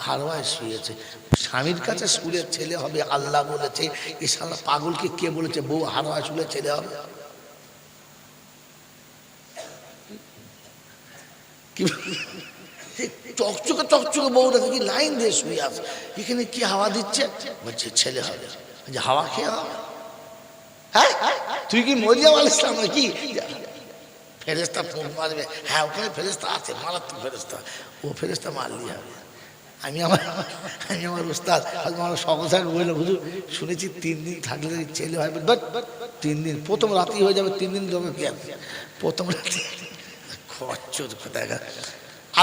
হারওয়ায় শুয়েছে। স্বামীর কাছে শুলে ছেলে হবে আল্লাহ বলেছে, এ শালা পাগলকে কে বলেছে বউ হারওয়ায় শুলে ছেলে হবে? কি চকচকে চকচকে বউটা কি লাইন দিয়ে শুয়ে আছে, এখানে কি হাওয়া দিচ্ছে? বলছে ছেলে হবে। যে হাওয়া খেয়ে হবে? হ্যাঁ, তুই কি মরিয়াম আলাইহিস সালাম নাকি? ফেরেস্তা ফোন মারবে, হ্যাঁ ওখানে ফেরেস্তা আছে, মারাত্মক ফেরেস্তা, ও ফেরেস্তা মারলি হবে। আমি আমার উস্তাদ আমার সকল সাহেব বললো, হুজুর শুনেছি 3 দিন থাকলে ছেলে হয়। বাট 3 দিন, প্রথম রাতেই হয়ে যাবে, 3 দিন তোকে কি হবে? প্রথম রাতে খরচর কোথায়।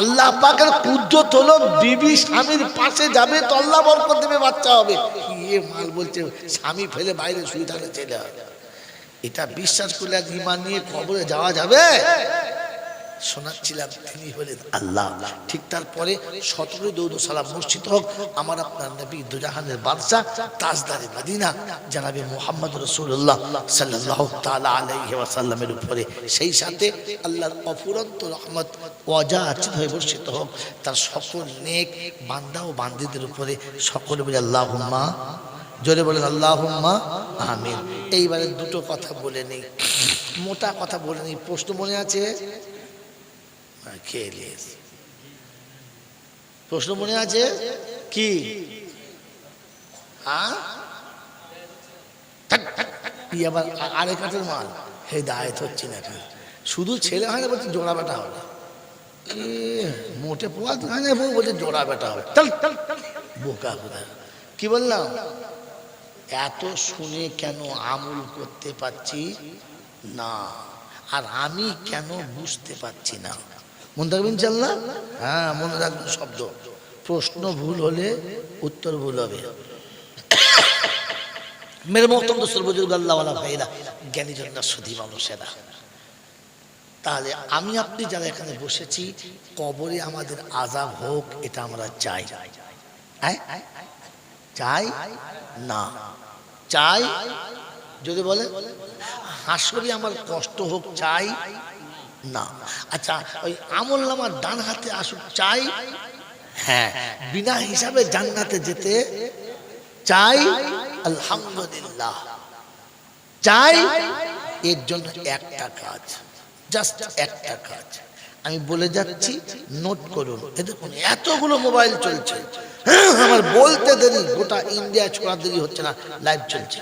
আল্লাহ পাকের কুদরত হলো বিবি স্বামীর পাশে যাবে তো আল্লাহ বরকত দেবে, বাচ্চা হবে। এ মাল বলছে স্বামী ফেলে বাইরে শুয়ে থাকলে ছেলে হবে। এটা বিশ্বাস করলে আর ঈমান নিয়ে কবরে যাওয়া যাবে? শোনাচ্ছিলাম তিনি হলেন আল্লাহ। ঠিক তারপরে 17 দরুদ ও সালাম মসজিদ হোক আমার আপনার নবী দুজাহানের বাদশা তাজদারে মদিনা জনাবে মুহাম্মদ রাসূলুল্লাহ সাল্লাল্লাহু তাআলা আলাইহি ওয়াসাল্লামের উপরে, সেই সাথে আল্লাহর অফুরন্ত রহমত ওয়াজাচিত হয়ে বর্ষিত হোক তার সকল নেক বান্দা ও বান্দীদের উপরে। সকলে বলে আল্লাহুম্মা, জোরে বলেন আল্লাহুম্মা আমিন। এইবারে দুটো কথা বলে নেই, মোটা কথা বলে নেই। প্রশ্ন মনে আছে? প্রশ্ন মনে আছে কি? আবার আরেক কাঠের মাল হেদায়েত হচ্ছে না, শুধু ছেলে হয় না, বলছে জোড়া বেটা হবে। মোটে পোয়া হয় না, বলছে জোড়া বেটা হবে। বোকা কোথায়? কি বললাম? এত শুনে কেন আমল করতে পারছি না, আর আমি কেন বুঝতে পারছি না? মনে রাখবেন ইনশাআল্লাহ। হ্যাঁ মনে রাখবেন শব্দ। প্রশ্ন ভুল হলে উত্তর ভুল হবে। মেরে মোহতরম দোস্তর বুজুর্গ আল্লাহওয়ালা ভাইরা, জ্ঞানী জনরা, সুধী মানুষেরা, তাহলে আমি আপনি যারা এখানে বসেছি, কবরে আমাদের আযাব হোক এটা আমরা চাই? চাই না? চাই? যদি বলে হাসরে আমার কষ্ট হোক চাই না? আচ্ছা ওই আমলনামার ডান হাতে আসুক চাই? হ্যাঁ। বিনা হিসাবে জান্নাতে যেতে চাই? আলহামদুলিল্লাহ চাই। এর জন্য একটা কাজ, জাস্ট একটা কাজ আমি বলে যাচ্ছি, নোট করুন। দেখুন এতগুলো মোবাইল চলছে, আমার বলতে দেরি, গোটা ইন্ডিয়া ছোড়া দেরি হচ্ছে না, লাইভ চলছে,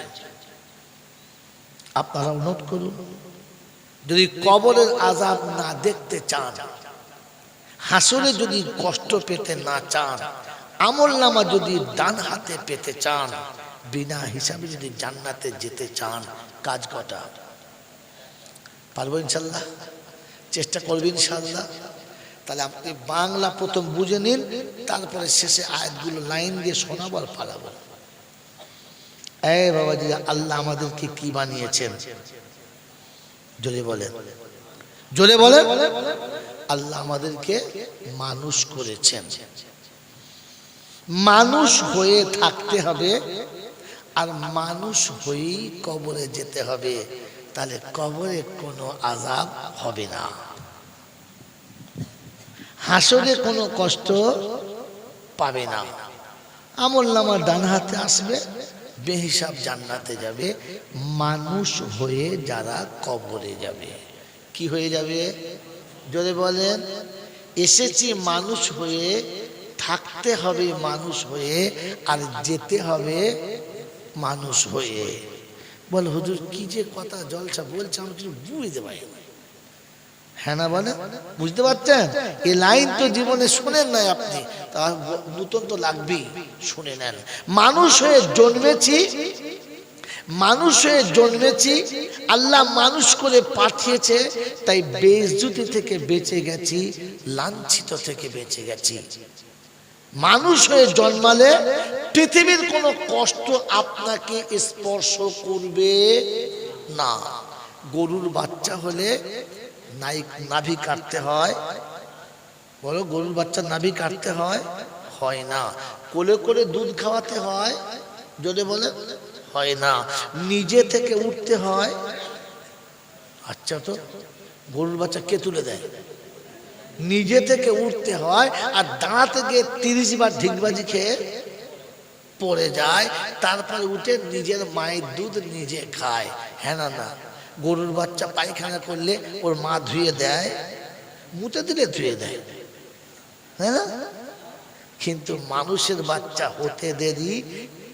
আপনারাও নোট করুন। যদি কবরের আযাব না দেখতে চান, হাসরে যদি কষ্ট পেতে না চান, আমলনামা যদি ডান হাতে পেতে চান, বিনা হিসাবে যদি জান্নাতে যেতে চান, কাজ কটা? পারবো ইনশাল্লাহ? চেষ্টা করবেন ইনশাল্লাহ? তাহলে আপনি বাংলা প্রথম বুঝে নিন, তারপরে শেষে আয়াতগুলো লাইন দিয়ে শোনাবো আর পালাবো। এই বাবাজি, আল্লাহ আমাদেরকে কি বানিয়েছেন? জোরে বলেন, জোরে বলেন। আল্লাহ আমাদেরকে মানুষ করেছেন, মানুষ হয়ে থাকতে হবে, আর মানুষ হয়েই কবরে যেতে হবে। তাহলে কবরে কোনো আযাব হবে না, হাসরে কোনো কষ্ট পাবে না, আমলনামা ডান হাতে আসবে, বেহিসাব জান্নাতে যাবে। মানুষ হয়ে যারা কবরে যাবে, কি হয়ে যাবে? যদি বলেন এসেছি মানুষ হয়ে, থাকতে হবে মানুষ হয়ে, আর যেতে হবে মানুষ হয়ে। বল হুজুর কি যে কথা জলসা বলছে, আমি কিছু বুঝতে পারি না। হ্যাঁ না বলে, বুঝতে পারছেন? এই লাইন তো জীবনে শুনেন নাই আপনি, তার নতুন তো লাগবেই, শুনে নেন। মানুষ হয়ে জন্মেছি, মানুষ হয়ে জন্মেছি, আল্লাহ মানুষ করে পাঠিয়েছে, তাই বেইজ্জতি থেকে বেঁচে গেছি, লাঞ্ছিত থেকে বেঁচে গেছি। মানুষ হয়ে জন্মালে পৃথিবীর কোনো কষ্ট আপনাকে স্পর্শ করবে না। গরুর বাচ্চা হলে নাভি কাটতে হয়, বলো গরুর বাচ্চা নাভি কাটতে হয়? হয় না। কোলে করে দুধ খাওয়াতে হয়? যদি বলে হয় না। নিজে থেকে উঠতে হয়? আচ্ছা তো গরুর বাচ্চা কে তুলে দেয়? নিজে থেকে উঠতে হয়, আর দাঁড়াতে গিয়ে 30 বার ঢিকবাজি খেয়ে পড়ে যায়, তারপরে উঠে নিজের মায়ের দুধ নিজে খায়। হ্যাঁ না না? গরুর বাচ্চা পায়খানা করলে ওর মা ধুয়ে দেয়, মুতে দিলে ধুয়ে দেয়, হ্যাঁ না? কিন্তু মানুষের বাচ্চা হতে দেরি,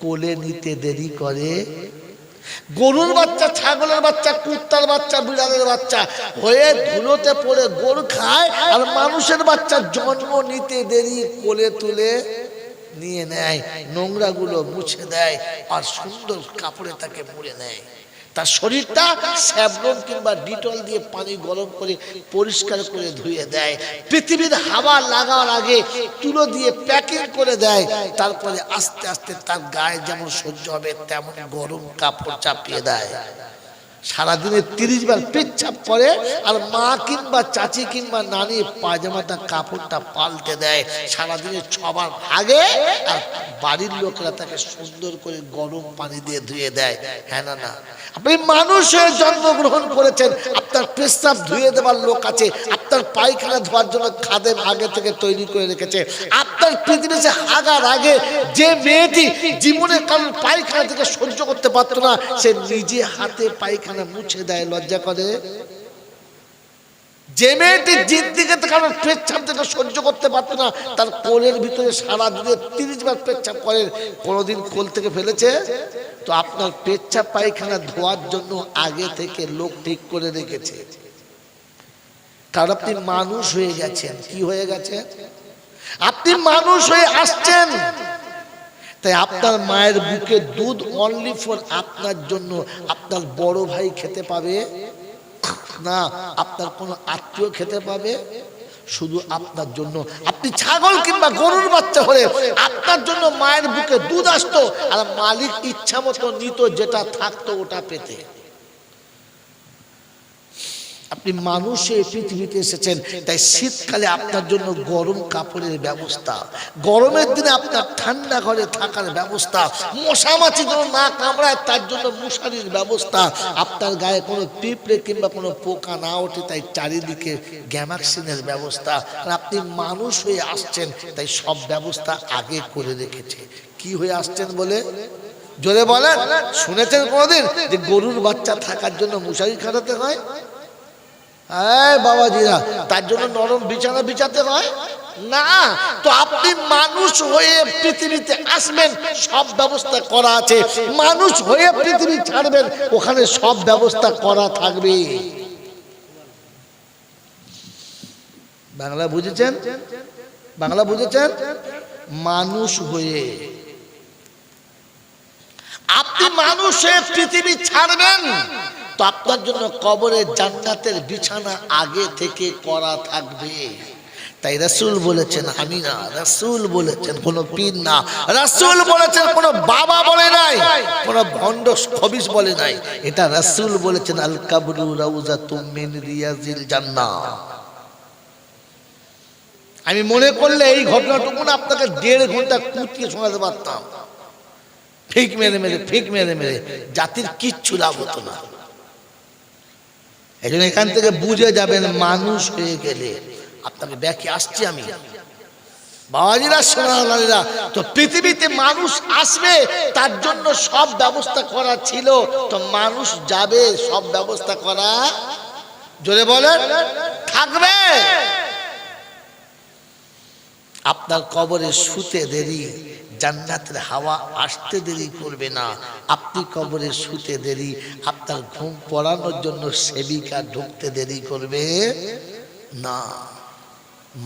কোলে নিতে দেরি করে। গরুর বাচ্চা, ছাগলের বাচ্চা, কুত্তার বাচ্চা, বিড়ালের বাচ্চা হয়ে ধুলোতে পড়ে গরু খায়, আর মানুষের বাচ্চা জন্ম নিতে দেরি, কোলে তুলে নিয়ে নেয়, নোংরা গুলো মুছে দেয়, আর সুন্দর কাপড়ে তাকে মুড়ে নেয়। তার শরীরটা স্যাভলন কিংবা ডিটল দিয়ে পানি গরম করে পরিষ্কার করে ধুয়ে দেয়, পৃথিবীর হাওয়া লাগার আগে তুলো দিয়ে প্যাকিং করে দেয়, তারপরে আস্তে আস্তে তার গায়ে যেমন সহ্য হবে তেমন গরম কাপড় চাপিয়ে দেয়। সারাদিনে 30 বার পেচ্ছাপ করে, আর মা কিংবা চাচি কিংবা নানি পায়জামাটা কাপড়টা পাল্টে দেয় সারাদিনে 6 বার আগে, আর বাড়ির লোকেরা তাকে সুন্দর করে গরম পানি দিয়ে ধুয়ে দেয়। হ্যাঁ না না? আপনি মানুষের জন্মগ্রহণ করেছেন, আপনার পেশাব ধুয়ে দেওয়ার লোক আছে, আপনার পায়খানা ধোয়ার জন্য খাদেম আগে থেকে তৈরি করে রেখেছে। আপনার পৃথিবীতে হাগার আগে যে মেয়েটি জীবনে কারণ পায়খানা থেকে সহ্য করতে পারতো না, সে নিজে হাতে পায়খানা মুছে দেয়, লজ্জা করে? যে মেয়েটি জিদ্দিকে কারণ পেচ্ছাপ থেকে সহ্য করতে পারতো না, তার কোলের ভিতরে সারা দিনে 30 বার পেচ্ছাপ করে, কোনোদিন কোল থেকে ফেলেছে? তো আপনার পেচ্ছাপ পায়খানা ধোয়ার জন্য আগে থেকে লোক ঠিক করে রেখেছে, কারণ আপনি মানুষ হয়ে গেছেন। কি হয়ে গেছে? আপনি মানুষ হয়ে আসছেন। তাই আপনার মায়ের বুকে দুধ অনলি ফর আপনার জন্য। আপনার বড় ভাই খেতে পাবে না, আপনার কোনো আত্মীয় খেতে পাবে, শুধু আপনার জন্য। আপনি ছাগল কিংবা গরুর বাচ্চা হলে আপনার জন্য মায়ের বুকে দুধ আসতো, আর মালিক ইচ্ছা মতো নিত, যেটা থাকতো ওটা পেতে। আপনি মানুষে পৃথিবীতে এসেছেন, তাই শীতকালে আপনার জন্য গরম কাপড়ের ব্যবস্থা, গরমের দিনে আপনার ঠান্ডা ঘরে থাকার ব্যবস্থা, মশা মাছি যেন না কামড়ায় তার জন্য মশারির ব্যবস্থা, আপনার গায়ে কোনো পিঁপড়ে কিংবা কোনো পোকা না ওঠে তাই চারিদিকে গ্যামাক্সিনের ব্যবস্থা। আর আপনি মানুষ হয়ে আসছেন, তাই সব ব্যবস্থা আগে করে রেখেছে। কি হয়ে আসছেন বলে? জোরে বলেন। শুনেছেন কোনোদিন যে গরুর বাচ্চা থাকার জন্য মশারি খাটাতে হয়? বাবাজিরা, তার জন্য নরম বিছানা বিছাতে হয় না। তো আপনি মানুষ হয়ে পৃথিবীতে আসবেন, সব ব্যবস্থা করা আছে। মানুষ হয়ে পৃথিবী ছাড়বেন, ওখানে সব ব্যবস্থা করা থাকবে। বাংলা বুঝেছেন? বাংলা বুঝেছেন? মানুষ হয়ে আপনি মানুষ হয়ে পৃথিবী ছাড়বেন, তো আপনার জন্য কবরে জান্নাতের বিছানা আগে থেকে করা থাকবে। তাই রাসূল বলেছেন, আমি না, রাসূল বলেছেন, কোন পীর না, রাসূল বলেছেন, কোন বাবা বলে নাই, কোন ভণ্ড খবিস বলে নাই, এটা রাসূল বলেছেন। আল কাবরু রাউজাতুম মিন রিয়াজিল জান্নাহ। আমি মনে করলে এই ঘটনাটুকু না আপনাকে 1.5 ঘন্টা কুটিয়ে শোনাতে পারতাম, ফিক মেরে মেরে, ফিক মেরে মেরে, জাতির কিচ্ছু লাভ হতো না। এই জন্য এখান থেকে বুঝে যাবেন, মানুষ হয়ে গেলে আপনাকে ব্যাখ্যা আসছে আমি। বাবাজিরা, সোনালালিরা, তো পৃথিবীতে মানুষ আসবে, তার জন্য সব ব্যবস্থা করা ছিল, তো মানুষ যাবে, সব ব্যবস্থা করা, জোরে বলেন, থাকবে। আপনার কবরে শুতে দেরি, জান্নাতের হাওয়া আসতে দেরি করবে না। আপনি কবরে শুতে দেরি, আপনার ঘুম পড়ানোর জন্য সেবিকা ঢুকতে দেরি করবে না।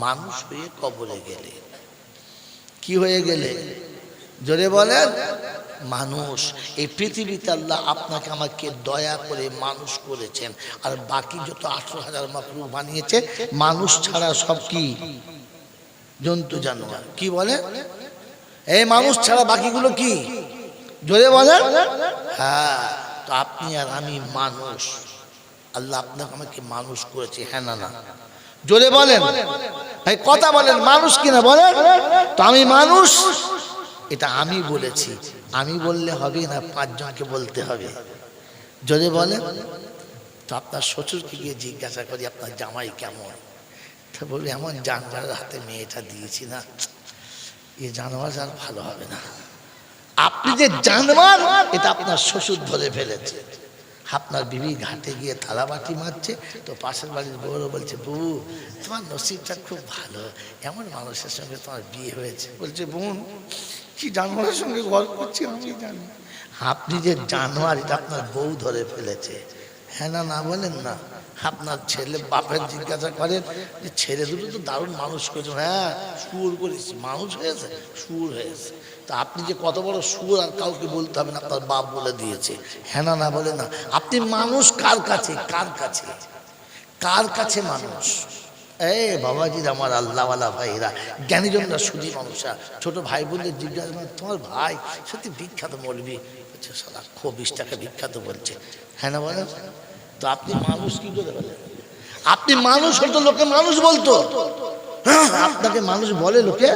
মানুষ হয়ে কবরে গেলে কি হয়ে গেলে? জোরে বলেন, মানুষ। এই পৃথিবীতে আল্লাহ আপনাকে আমাকে দয়া করে মানুষ করেছেন, আর বাকি যত 18,000 মাখলুক বানিয়েছে, মানুষ ছাড়া সব কি? জন্তু জানোয়ার। কি বলে? এই মানুষ ছাড়া বাকিগুলো কি? জোরে বলেন। হ্যাঁ, তো আপনি আর আমি মানুষ, আল্লাহ আপনাকে আমাকে মানুষ করেছে। হ্যাঁ না না? জোরে বলেন ভাই, কথা বলেন, মানুষ কিনা বলেন। তো আমি মানুষ, এটা আমি বলেছি। আমি বললে হবে না, 5 জনকে বলতে হবে। জোরে বলেন। তো আপনার শ্বশুরকে গিয়ে জিজ্ঞাসা করি, আপনার জামাই কেমন? তা বলবি এমন জানোয়ারের হাতে মেয়েটা দিয়েছি না, এ জানোয়ার আর ভালো হবে না। আপনি যে জানোয়ার এটা আপনার শ্বশুর ধরে ফেলেছে। আপনার বিবি ঘাটে গিয়ে থালাবাটি মারছে, তো পাশের বাড়ির বউরা বলছে, বউ তোমার নসিবটা খুব ভালো, এমন মানুষের সঙ্গে তোমার বিয়ে হয়েছে। বলছে, বোন কি জানোয়ারের সঙ্গে গল্প করছি আমি জানি। আপনি যে জানোয়ার এটা আপনার বউ ধরে ফেলেছে। হ্যাঁ না না বলেন না। আপনার ছেলে বাপের জিজ্ঞাসা করেন যে ছেলে দুটো তো দারুণ মানুষ করেছে। হ্যাঁ সুর করেছি, মানুষ হয়েছে, সুর হয়েছে। তা আপনি যে কত বড় সুর আর কাউকে বলতে হবে না, আপনার বাপ বলে দিয়েছে। হ্যাঁ না না বলে না। আপনি মানুষ কার কাছে, কার কাছে, কার কাছে মানুষ? বাবাজির আমার আল্লাহওয়ালা ভাইরা, জ্ঞানীজনরা, সুধী মানুষরা, ছোট ভাই বোনদের জিজ্ঞাসা করেন, তোমার ভাই সত্যি বিখ্যাত মৌলবি? বলছে, সালা খুব 20 টাকা বিখ্যাত বলছে। হ্যাঁ না বলেন? তো আপনি মানুষ কি করে বলেন? আপনি মানুষ হয়তো লোকে মানুষ বলতো, আপনাকে মানুষ বলে লোকে।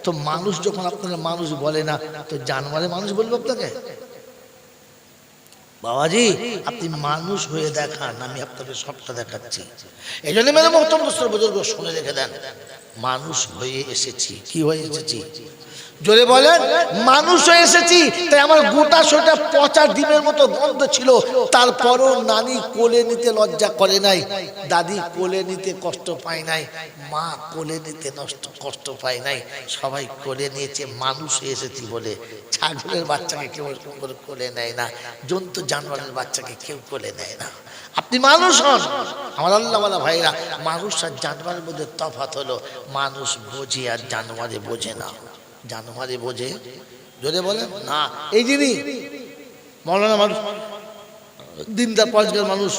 তো মানুষ যখন আপনাকে মানুষ বলে না, তো জানোয়ারে মানুষ বলবো আপনাকে? বাবাজি আপনি মানুষ হয়ে দেখান, আমি আপনাকে সবটা দেখাচ্ছি। এই জন্য মেরে মহতরম দোস্তর বুজুর্গ শুনে রেখে দেন, মানুষ হয়ে এসেছি। কি হয়ে এসেছি? জোরে বলেন। মানুষ হয়ে এসেছি। তাই আমার গোটা শরীরটা পচা ডিমের মতো গন্ধ ছিল, তারপরও নানি কোলে নিতে লজ্জা করে নাই, দাদি কোলে নিতে কষ্ট পায় নাই, মা কোলে নিতে কষ্ট পায় নাই, সবাই কোলে নিয়েছে মানুষ হয়ে এসেছি বলে। ছাগলের বাচ্চাকে কেউ কোলে নেয় না, জন্তু জানোয়ারের বাচ্চাকে কেউ কোলে নেয় না। আপনি মানুষ হন। আমার আল্লাহওয়ালা ভাইরা, মানুষ আর জানোয়ারের মধ্যে তফাৎ হলো, মানুষ বোঝে আর জানোয়ারে বোঝে না। জানোয়ারে বোঝে, যদি বলেন না। এই যিনি মৌলানা মানুষ, দিনদার পরেজগার মানুষ,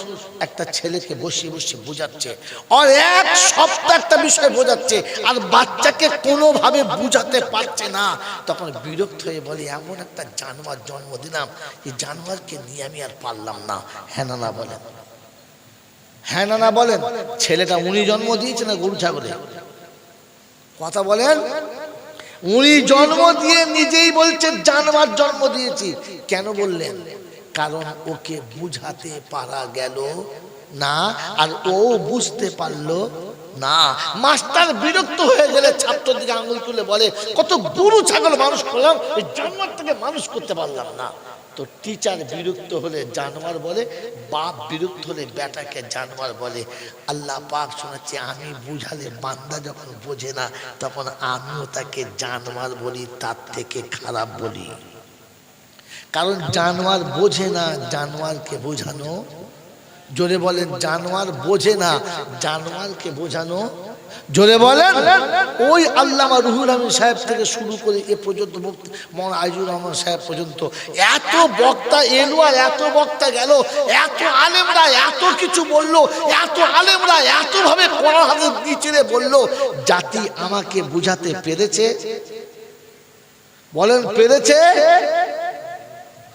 একটা ছেলেকে বসিয়ে বসিয়ে বোঝাচ্ছে, আর এক সপ্তাহ একটা বিষয় বোঝাচ্ছে, আর বাচ্চাকে কোনোভাবে বুঝাতে পারছে না। তখন বিরক্ত হয়ে বলে, এমন একটা জানোয়ার জন্ম দিলাম, এই জানোয়ারকে নিয়ে আমি আর পারলাম না। হ্যাঁ না না বলেন? হ্যাঁ না না বলেন? ছেলেটা উনি জন্ম দিয়েছে না গরু ছাগলে? কথা বলেন। উনি জন্ম দিয়ে নিজেই বলছেন জানোয়ার জন্ম দিয়েছি। কেন বললেন? কারণ ওকে বুঝাতে পারা গেল না, আর ও বুঝতে পারলো না। মাস্টার বিরক্ত হয়ে গেলে ছাত্রের দিকে আঙুল তুলে বলে, কত গরু ছাগল মানুষ করলাম, এই জানোয়ারটাকে মানুষ করতে পারলাম না। তো টিচার বিরক্ত হলে জানোয়ার বলে, বাপ বিরক্ত হলে বেটাকে জানোয়ার বলে। আল্লাহ পাক শোনাচ্ছে, আমি বুঝালে বান্দা যখন বোঝে না, তখন আমিও তাকে জানোয়ার বলি, তার থেকে খারাপ বলি। কারণ জানোয়ার বোঝে না, জানোয়ারকে বোঝানো। জোরে বলেন, জানোয়ার বোঝে না, জানোয়ারকে বোঝানো। জোরে বলেন। ওই আল্লামা রুহুল আমিন সাহেব থেকে শুরু করে এ পর্যন্ত মৌলানা আইজুর রহমান সাহেব পর্যন্ত এত বক্তা এলো আর এত বক্তা গেল, এত আলেমরা এত কিছু বললো, এত আলেমরা এত ভাবে কোরআন হাদিস নিচে বললো, জাতি আমাকে বুঝাতে পেরেছে? বলেন পেরেছে?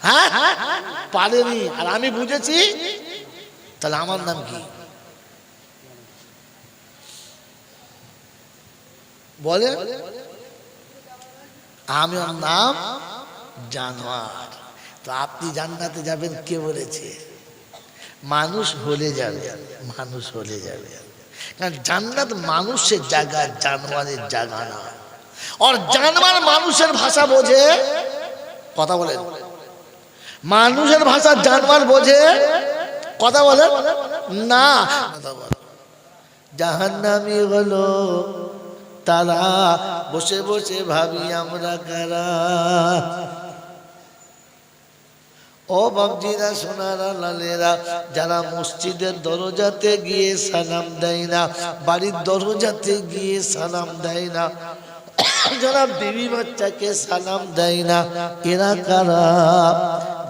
হ্যাঁ পারেনি। আর আমি বুঝেছি, তাহলে আমার নাম কি? বলে, আমার নাম জানোয়ার। তো আপনি জান্নাতে যাবেন কে বলেছে? মানুষ হলে যাবে, মানুষ হলে যাবে। কারণ জান্নাত মানুষের জায়গা, জানোয়ারের জায়গা না। আর জানোয়ার মানুষের ভাষা বোঝে। কথা বলেন। মানুষের ভাষা জানোয়ার বোঝে? কথা বলেন না। জাহান্নামী হলো তারা, বসে বসে ভাবি আমরা কারা। ও বাবজিরা, সোনারা, লালেরা, যারা মসজিদের দরজাতে গিয়ে সালাম দেয় না, বাড়ির দরজাতে গিয়ে সালাম দেয় না, যারা বিবি বাচ্চাকে সালাম দেয় না, এরা কারা?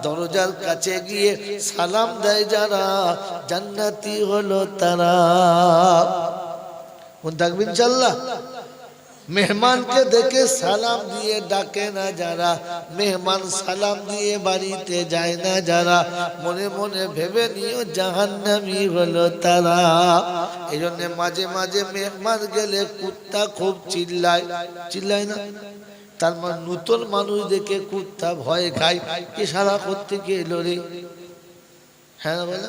দরজার কাছে গিয়ে সালাম দেয় যারা, জান্নাতি হলো তারা। মন থাকবে ইনশাআল্লাহ। মেহমানকে দেখে সালাম দিয়ে ডাকে না যারা, মেহমান সালাম দিয়ে বাড়িতে যায় না যারা, মনে মনে ভেবে নিও জাহান্নামী হলো তারা। এই জন্য মাঝে মাঝে মেহমান গেলে কুত্তা খুব চিল্লায়, চিল্লায় না? তার মানে নতুন মানুষ দেখে কুত্তা ভয় খায়, এ সারা করতে গেল রে। হ্যাঁ বলে,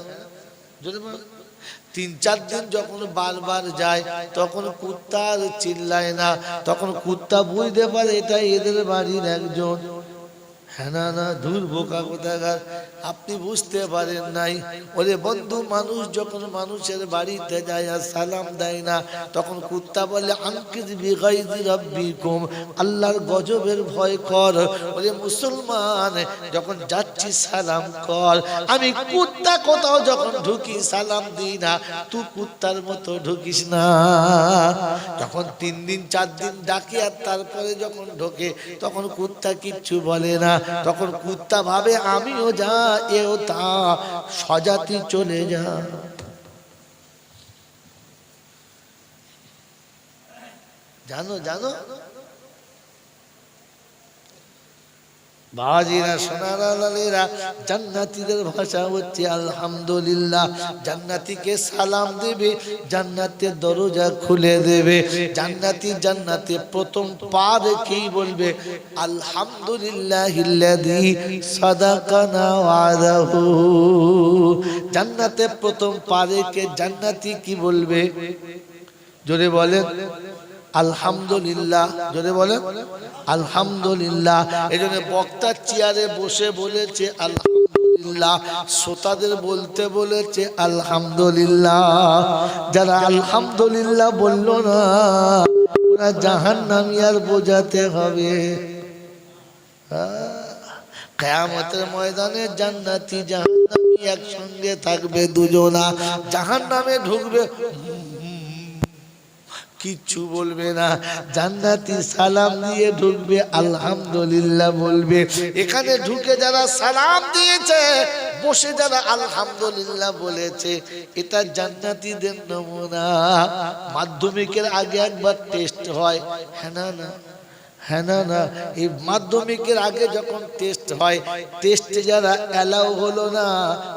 3-4 দিন যখন বারবার যায় তখন কুত্তা আর চিল্লায় না, তখন কুত্তা বুঝতে পারে এটা এদের বাড়ির একজন। হ্যাঁ না না, দূর বোকা কোথাকার, আপনি বুঝতে পারেন নাই। ওরে বন্ধু, মানুষ যখন মানুষের বাড়িতে যায় আর সালাম দেয় না, তখন কুত্তা বলে আনকিজ বিগাইজি রাব্বিকুম, আল্লাহর গজবের ভয় কর। ওরে মুসলমান, যখন যাচ্ছি সালাম কর। আমি কুত্তা কোথাও যখন ঢুকি সালাম দিই না, তুই কুত্তার মতো ঢুকিস না। যখন 3 দিন 4 দিন ডাকি আর তারপরে যখন ঢোকে তখন কুত্তা কিচ্ছু বলে না, তখন কুত্তা ভাবে আমিও যা এও তা, স্বজাতি চলে যা। জানো জানো বাজিরা, সোনারা লালেরা, জান্নাতীদের ভাষা হচ্ছে আলহামদুলিল্লাহ। জান্নাতীকে সালাম দেবে, জান্নাতের দরজা খুলে দেবে। জান্নাতী জান্নাতে প্রথম পা রেখেই বলবে আলহামদুলিল্লাহিল্লাযী সাদাকানা ওয়াদাহু। জান্নাতে প্রথম পা রেখে জান্নাতী কি বলবে? জোরে বলেন আলহামদুলিল্লাহ। জোরে বলেন আলহামদুলিল্লাহ। এই জন্য বক্তার চেয়ারে বসে বলেছে আলহামদুলিল্লাহ, শ্রোতাদের বলতে বলেছে আলহামদুলিল্লাহ। যারা আলহামদুলিল্লাহ বলল না ওরা জাহান্নামী, আর বোঝাতে হবে। কিয়ামতের ময়দানে জান্নাতি জাহান্নামী একসঙ্গে থাকবে, দুজনা। জাহান্নামে ঢুকবে, কিচ্ছু বলবে না। জান্নাতি সালাম দিয়ে ঢুকবে, আলহামদুলিল্লাহ বলবে। এখানে ঢুকে যারা সালাম দিয়েছে, বসে যারা আলহামদুলিল্লাহ বলেছে, এটা জান্নাতীদের নমুনা। মাধ্যমিকের আগে একবার টেস্ট হয়, হ্যাঁ না না, হ্যাঁ না না। এই মাধ্যমিকের আগে যখন টেস্ট হয়, টেস্টে যারা অ্যালাউ হলো না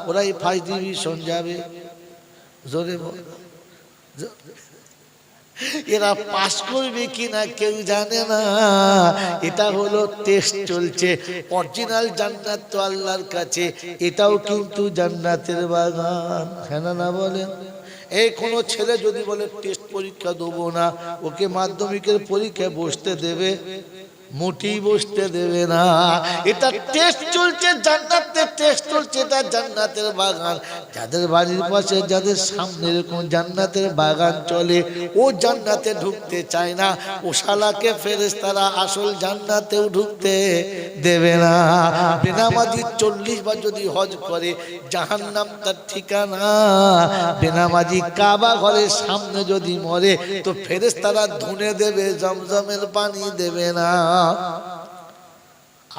ওরাই ফার্স্ট ডিভিশন যাবে। জোরে বল, এরা পাস করবে কিনা কেউ জানে না। এটা হলো টেস্ট চলছে। অরিজিনাল জান্নাত তো আল্লাহর কাছে, এটাও কিন্তু জান্নাতের বাগান, হ্যাঁ না বলেন। এই কোন ছেলে যদি বলে টেস্ট পরীক্ষা দেবো না, ওকে মাধ্যমিকের পরীক্ষায় বসতে দেবে? মোটেই বসতে দেবে না। এটা টেস্ট চলছে, জান্নাতের টেস্ট চলছে, এটা জান্নাতের বাগান। যাদের বাড়ির পাশে, যাদের সামনে এরকম জান্নাতের বাগান চলে, ও জান্নাতে ঢুকতে চায় না, ও শালাকে ফেরেশতারা আসল জান্নাতেও ঢুকতে দেবে না। বেনামাজি 40 বার যদি হজ করে, জাহান্নাম তার ঠিকানা। বেনামাজি কাবা ঘরের সামনে যদি মরে, তো ফেরেশতারা ধুনে দেবে, জমজমের পানি দেবে না।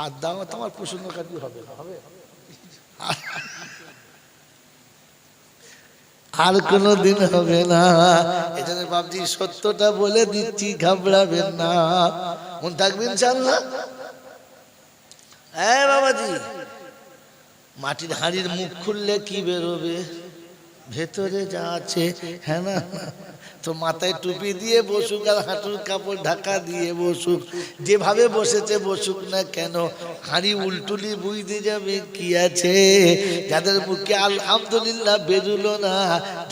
আর দাওয়াত আমার প্রসন্ন কাটি হবে না, হবে আর কোনদিন হবে না। এই জন্য বাবজি সত্যটা বলে দিচ্ছি, ঘাবড়াবেন না, মন থাকবেন ইনশাআল্লাহ। হ্যাঁ বাবাজি, মাটির হাঁড়ির মুখ খুললে কি বেরোবে? ভেতরে যা আছে। হ্যাঁ না, তো মাথায় টুপি দিয়ে বসুক আর হাঁটুর কাপড় ঢাকা দিয়ে বসুক, যেভাবে বসেছে বসুক না কেন, হাঁড়ি উল্টুলি বুঝতে যাবে কি আছে। যাদের মুখে আলহামদুলিল্লাহ বেরুলো না,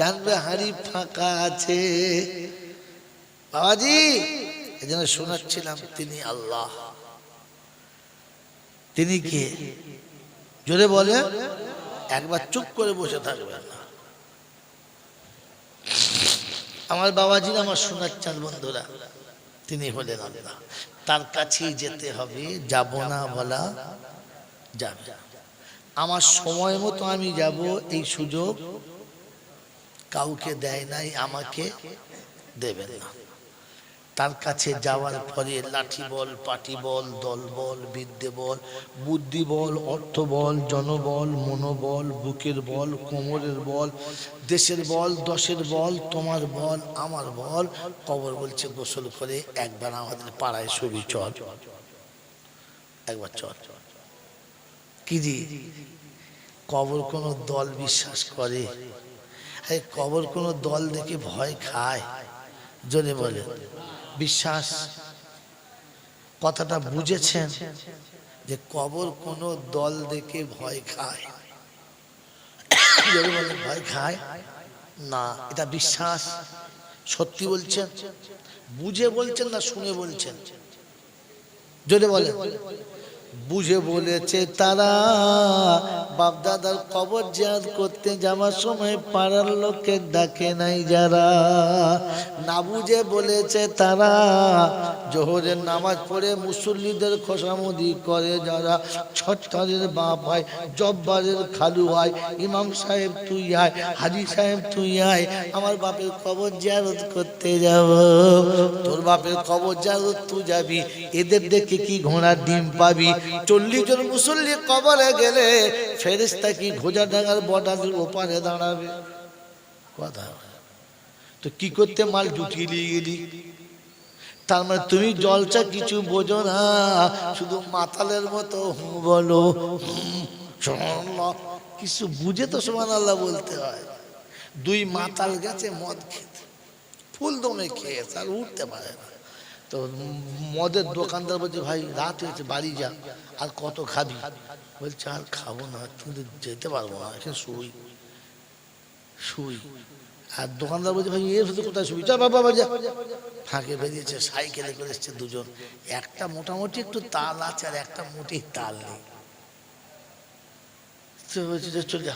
জানবে হাঁড়ি ফাঁকা আছে। বাবাজি, এই জন্য শোনাচ্ছিলাম, তিনি আল্লাহ। তিনি কে? জোরে বলে, একবার চুপ করে বসে থাকবেন না। আমার বাবাজি, আমার সোনার চাঁদ বন্ধুরা, তিনি হলেন আল্লাহ। তার কাছেই যেতে হবে, যাব না বলা যাবে। আমার সময় মতো আমি যাব, এই সুযোগ কাউকে দেয় নাই, আমাকে দেবেন না। তার কাছে যাওয়ার পরে লাঠি বল, পাটি বল, দল বল, বিদ্যে বল, বুদ্ধি বল, অর্থ বল, জনবল, মনোবল, বুকের বল, কোমরের বল, দেশের বল, দশের বল, তোমার বল, আমার বল। কবর বলছে গোসল করে একবার আমাদের পাড়ায় ছবি, চল একবার চল। কি জি, কবর কোন দল বিশ্বাস করে? কবর কোন দল দেখে ভয় খায়? জোরে বলে বিশ্বাস। কথাটা বুঝেছেন যে কবর কোন দল দেখে ভয় খায়? ভয় খায় না, এটা বিশ্বাস। সত্যি বলছেন? বুঝে বলছেন না শুনে বলছেন? যদি বলেন বুঝে বলেছে তারা, বাপ দাদার কবর জিয়ারত করতে যাওয়ার সময় পাড়ার লোককে ডাকে নাই যারা। না বুঝে বলেছে তারা, জোহরের নামাজ পড়ে মুসল্লিদের খোসামদি করে যারা। ছট্টারের বাপ হয়, জব্বারের খালু হয়, ইমাম সাহেব তুই আয়, হাজি সাহেব তুই আয়, আমার বাপের কবর জিয়ারত করতে যাব। তোর বাপের কবর জিয়ারত তুই যাবি, এদের দেখে কি ঘোড়ার ডিম পাবি? 40 জন মুসল্লি কবরে গেলে ফেরেশতা কি ঘোড়া ডাঙার বর্ডারের ওপারে দাঁড়াবে? কথা তো কি করতে মাল জুটিয়ে নিয়ে গেলি? তার মানে তুমি জলসা কিছু বোঝো না, শুধু মাতালের মতো বলো কিছু বুঝে তো সুবহানাল্লাহ বলতে হয়। 2 মাতাল গেছে মদ খেতে, ফুল দমে খেয়েছে আর উঠতে পারে না। তো মদের দোকানদার বলছে ভাই রাত হয়েছে বাড়ি যা, আর কত খাবি? বলছে আর খাবো না, কিন্তু যেতে পারবো না, এখানে শুই শুই। আর দোকানদার বলছে ভাই এর সাথে কোথায় শুবি? চল বাবা যা। ফাঁকে বেরিয়েছে, সাইকেলে করে এসছে দুজন, একটা মোটামুটি একটু তাল আছে আর একটা মোটেই তাল নেই। বলছে চল যা।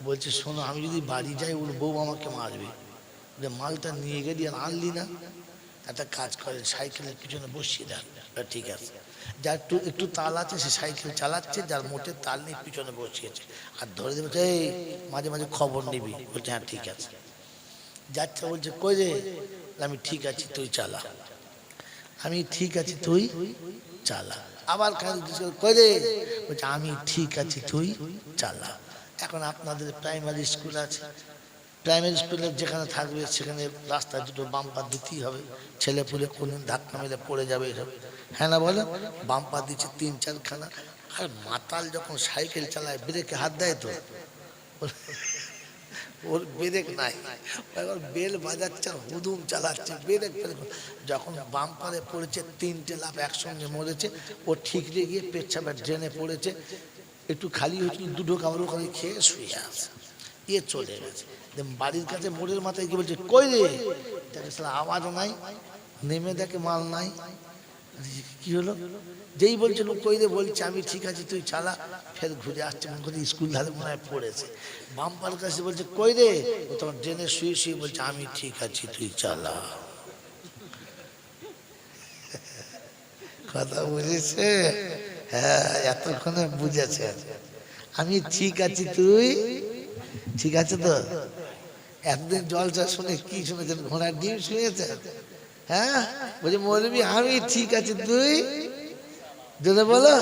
বলছে শোনো, আমি যদি বাড়ি যাই ওর বউ আমাকে মারবে, যে মালটা নিয়ে গেলি আর আনলি না। একটা কাজ করে সাইকেলের পিছনে বসিয়ে দেন। ঠিক আছে, যার একটু তাল আছে সে সাইকেল চালাচ্ছে, যার মোটে তাল নেই পিছনে বসিয়েছে, আর ধরে দেবে এই মাঝে মাঝে খবর নিবি। বলছে হ্যাঁ ঠিক আছে। যাচ্ছে, বলছে কই রে? আমি ঠিক আছি তুই চালা। আমি ঠিক আছি তুই চালা। আবার কই রে? বলছে আমি ঠিক আছি তুই চালা। এখন আপনাদের প্রাইমারি স্কুল আছে, প্রাইমারি স্কুলে যেখানে থাকবে সেখানে রাস্তা দুটো বাম্পার দিতেই হবে, ছেলে পুলে কোনদিন ধাক্কা মেরে পড়ে যাবে এসব। হ্যাঁ না বলে? বাম্পার দিচ্ছে 3-4 খানা। আর মাতাল যখন সাইকেল চালায় ব্রেকে হাত দেয় তো ওর ব্রেক নাই, এবার বেল বাজাচ্ছে আর হুদুম চালাচ্ছে, ব্রেক যখন বাম্পারে পড়েছে 3টে লাফ একসঙ্গে মরেছে। ও ঠিক রেগে গিয়ে পেচ্ছাপের ড্রেনে পড়েছে, একটু খালি হয়েছিল, 2 ঢোক আমার ওখানে খেয়ে শুয়ে আছে। এ চলে গেছে। বাড়ির কাছে মোড়ের মাথায় গিয়ে বলছে কই রে? আওয়াজও নাই, নেমে দেখে মাল নাই। কি হলো? যেই বলছিল কই রে, বলছে আমি ঠিক আছি তুই চালা। ফের ঘুরে আসছে, মনে করি স্কুল ধারে মনে হয় পড়েছে। বাম্পার কাছে বলছে কই রে? ও তোমার ড্রেনে শুয়ে শুয়ে বলছে আমি ঠিক আছি তুই চালা। কথা বুঝেছে? হ্যাঁ, এতক্ষণে বুঝেছে। আমি ঠিক আছি তুই ঠিক আছে তো? এতদিন জলসা শুনে কি শুনেছেন? ঘোড়ার ডিম শুনেছেন? হ্যাঁ, বলছে মৌলবী আমি ঠিক আছি তুই যদি বলো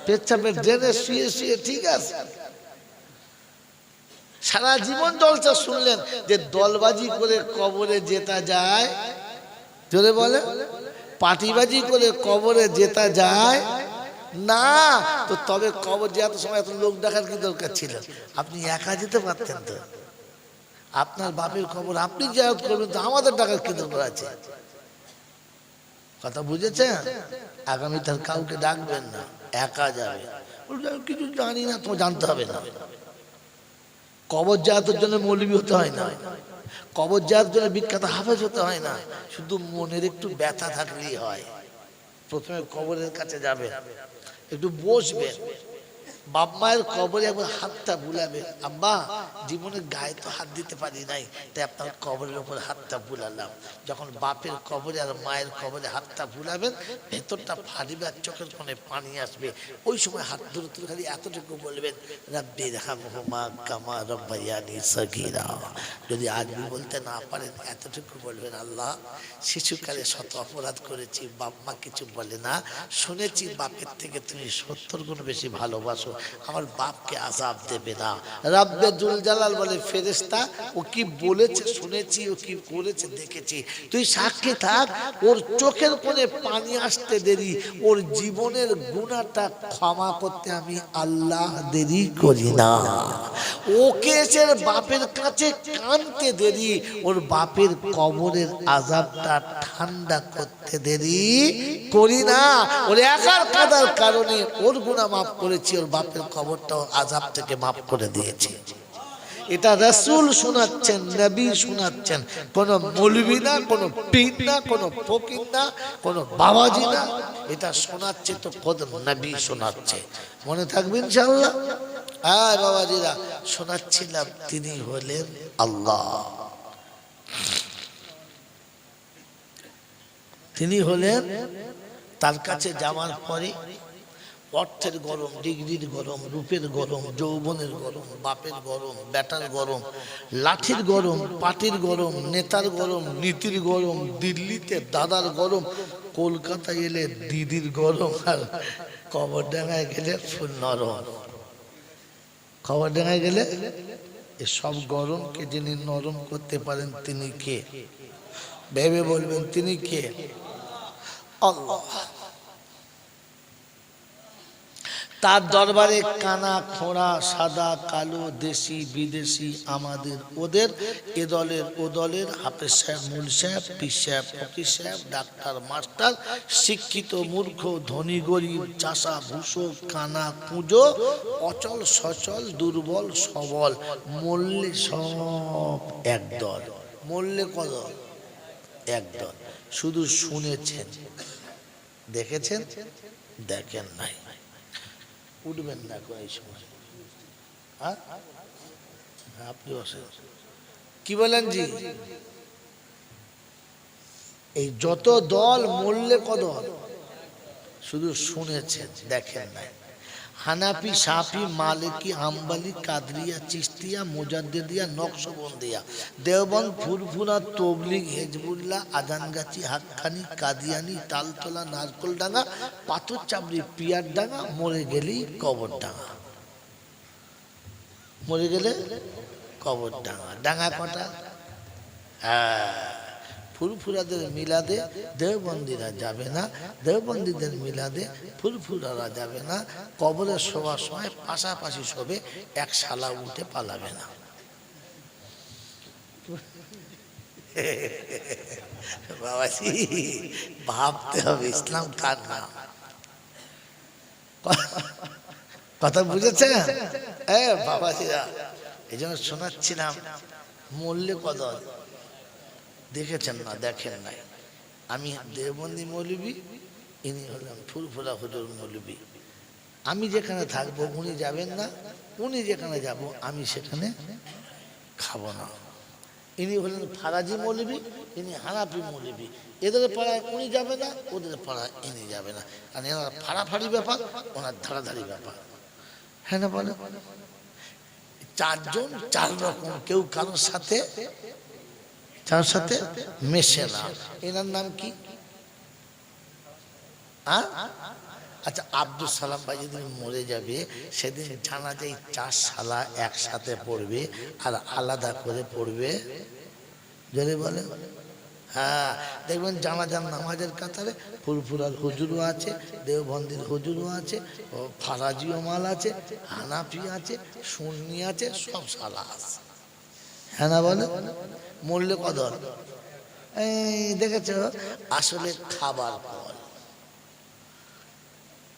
পেচ্ছাপের ড্রেনে শুয়ে শুয়ে ঠিক আছে। সারা জীবন জলসা শুনলেন যে দলবাজি করে কবরে জেতা যায়, যদি বলে পাটিবাজি করে কবরে জেতা যায় না। তো তবে কবর যে এত সময় এত লোক দেখার কি দরকার ছিল? আপনি একা যেতে পারতেন তো। আপনার বাপের কবর আপনি জিয়ারত করবেন, তো আমাদের টাকার কি দরকার আছে? কথা বুঝেছেন? আগামী তার কাউকে ডাকবেন না, একা যাবে। কিছু জানি না, তো জানতে হবে না। কবর জিয়ারতের জন্য মৌলবি হতে হয় না, কবর জিয়ারতের জন্য বিখ্যাত হাফেজ হতে হয় না। শুধু মনের একটু ব্যথা থাকলেই হয়। প্রথমে কবরের কাছে যাবে, একটু বসবে, বাপ মায়ের কবরে একবার হাতটা বুলাবে। আব্বা জীবনে গায়ে তো হাত দিতে পারি নাই, তাই আপনার কবরের উপর হাতটা বুলালাম। যখন বাপের কবরে আর মায়ের কবরে হাতটা বুলাবেন, ভেতরটা ফাটবে আর চোখের কোণে পানি আসবে। ওই সময় হাত ধরে তুলে খালি এতটুকু বলবেন রাব্বিরহামহুমা কামা রাব্বায়ানি সগীরা। যদি আরবি বলতে না পারেন, এতটুকু বলবেন আল্লাহ শিশুকালে শত অপরাধ করেছি, বাপ মা কিছু বলে না, শুনেছি বাপের থেকে তুমি 70 গুণ বেশি ভালোবাসো, আমার বাপকে আযাব দেবে না। রাব্বে জুল জালাল বলে ফেরেশতা ও কি বলেছে শুনেছি, ও কি করেছে দেখেছি, তুই সাক্ষী থাক। ওর চোখের কোণে পানি আসতে দেরি, ওর জীবনের গুনাহটা ক্ষমা করতে আমি আল্লাহ দেরি করি না। ওকে এসে বাপের কাছে কাঁদতে দেরি, ওর বাপের কবরের আযাবটা ঠান্ডা করতে দেরি করি না। ওর একার কাদার কারণে ওর গুনাহ মাফ করেছি, ওর বাপের কবরটাও আযাব থেকে মাফ করে দিয়েছি। এটা রাসূল শোনাচ্ছেন, নবী শোনাচ্ছেন, কোন মৌলবি না, কোন পীর না, কোন ফকির না, কোন বাবাজি না, এটা শোনাচ্ছে তো খোদ নবী শোনাচ্ছে। মনে থাকবে ইনশাআল্লাহ। হ্যাঁ বাবাজিরা, শোনাচ্ছিলাম তিনি হলেন আল্লাহ, তিনি হলেন। তার কাছে যাওয়ার পরে অর্থের গরম, ডিগ্রির গরম, রূপের গরম, যৌবনের গরম, বাপের গরম, বেটার গরম, লাঠির গরম, পাটির গরম, নেতার গরম, নীতির গরম, দিল্লিতে দাদার গরম, কলকাতায় এলে দিদির গরম, আর কবরডাঙ্গায় গেলে ফুল নরম। কবরডাঙ্গায় গেলে এসব গরমকে যিনি নরম করতে পারেন তিনি কে? ভেবে বলবেন তিনি কে? আল্লাহ। তার দরবারে কানা খোঁড়া, সাদা কালো, দেশি বিদেশি, আমাদের ওদের, এ দলের ও দলের, হাফেজ সাহেব, মূল সাহেব, পীর সাহেব, ফকির সাহেব, ডাক্তার মাস্টার, শিক্ষিত মূর্খ, ধনী গরিব, চাষা ভুষো, কানা কুঁজো, অচল সচল, দুর্বল সবল, মল্লে সব একদল। মল্লে কত? একদল। শুধু শুনেছেন, দেখেছেন? দেখেন নাই। উঠবেন না এই সময়। হ্যাঁ, আপনি বসে কি বলেন জি? এই যত দল মরলে কদল, শুধু শুনেছেন, দেখেন নাই। হানাফি, শাফি, মালিকি, হাম্বলি, কাদরিয়া, চিশতিয়া, মুজাদ্দিদিয়া, নকশবন্দিয়া, দেওবন্দ, ফুরফুরা, তবলিগ, হিজবুল্লাহ, আজানগাছি, হাক্কানি, কাদিয়ানি, তালতলা, নারকলডাঙ্গা, পাথর চাবড়ি, পিয়ারডাঙ্গা, মরে গেলেই কবরডাঙ্গা। মরে গেলে কবরডাঙ্গা। ডাঙ্গা কটা? হ্যাঁ, ফুরফুরাদের মিলাদে দেওবন্দিরা যাবে না, দেওবন্দিদের মিলাদে ফুরফুরারা যাবে না। কবরে শোয়ার সময় পাশাপাশি শোবে, এক শালা উঠে পালাবে না। বাবাজি ভাবতে হবে ইসলাম কার নাম। কথা বুঝেছেন? বাবাজিরা, এই জন্য শোনাচ্ছিলাম মরলে কদল। দেখেছেন না? দেখেন নাই। আমি দেওবন্দি মৌলবি, ইনি হলেন ফুরফুরা হুজুর মৌলবি। আমি যেখানে থাকবো উনি যাবেন না, উনি যেখানে যাব আমি সেখানে খাবো না। ইনি হলেন ফারাজি মৌলবি, ইনি হানাফি মৌলবি। এদের পাড়ায় উনি যাবে না, ওদের পাড়ায় ইনি যাবে না। আর এনার ফাড়াফাড়ি ব্যাপার, ওনার ধারাধারি ব্যাপার। হ্যাঁ না বলে? চারজন চার রকম, কেউ কারোর সাথে মেশে না। এনার নাম কি? আচ্ছা, আব্দুল সালাম ভাই যেদিন মরে যাবে সেদিন জানাজায় চার শালা একসাথে পড়বে আর আলাদা করে পড়বে। যদি বলে হ্যাঁ, দেখবেন জানাজার নামাজের কাতারে ফুরফুরার হুজুরও আছে, দেওবন্দির হুজুরও আছে, ফারাজিও মাল আছে, হানাফি আছে, সুন্নি আছে, সব শালা আছে। হ্যাঁ না বলে? মরলে কদর। এই দেখেছ, আসলে খাবার কল।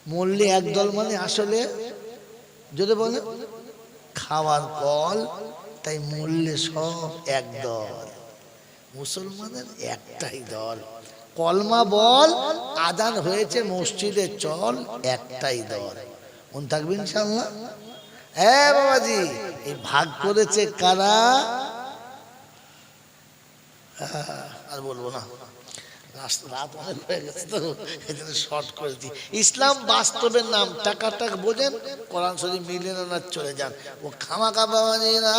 মরলে একদল মানে আসলে যদি বলে খাবার কল, তাই মরলে সব একদল। মুসলমানের একটাই দল, কলমা বল, আজান হয়েছে মসজিদে চল, একটাই দল। মন থাকবে ইনশাআল্লাহ। হ্যাঁ বাবাজি, এই ভাগ করেছে কারা? আর বলবো না, রাত অনেক হয়ে গেছে তো এই জন্য শর্ট করেছি। ইসলাম বাস্তবের নাম। টাকা বোঝেন, কোরআন শরীফ মিলে না চলে যান। ও খামাকা বাবাজিরা,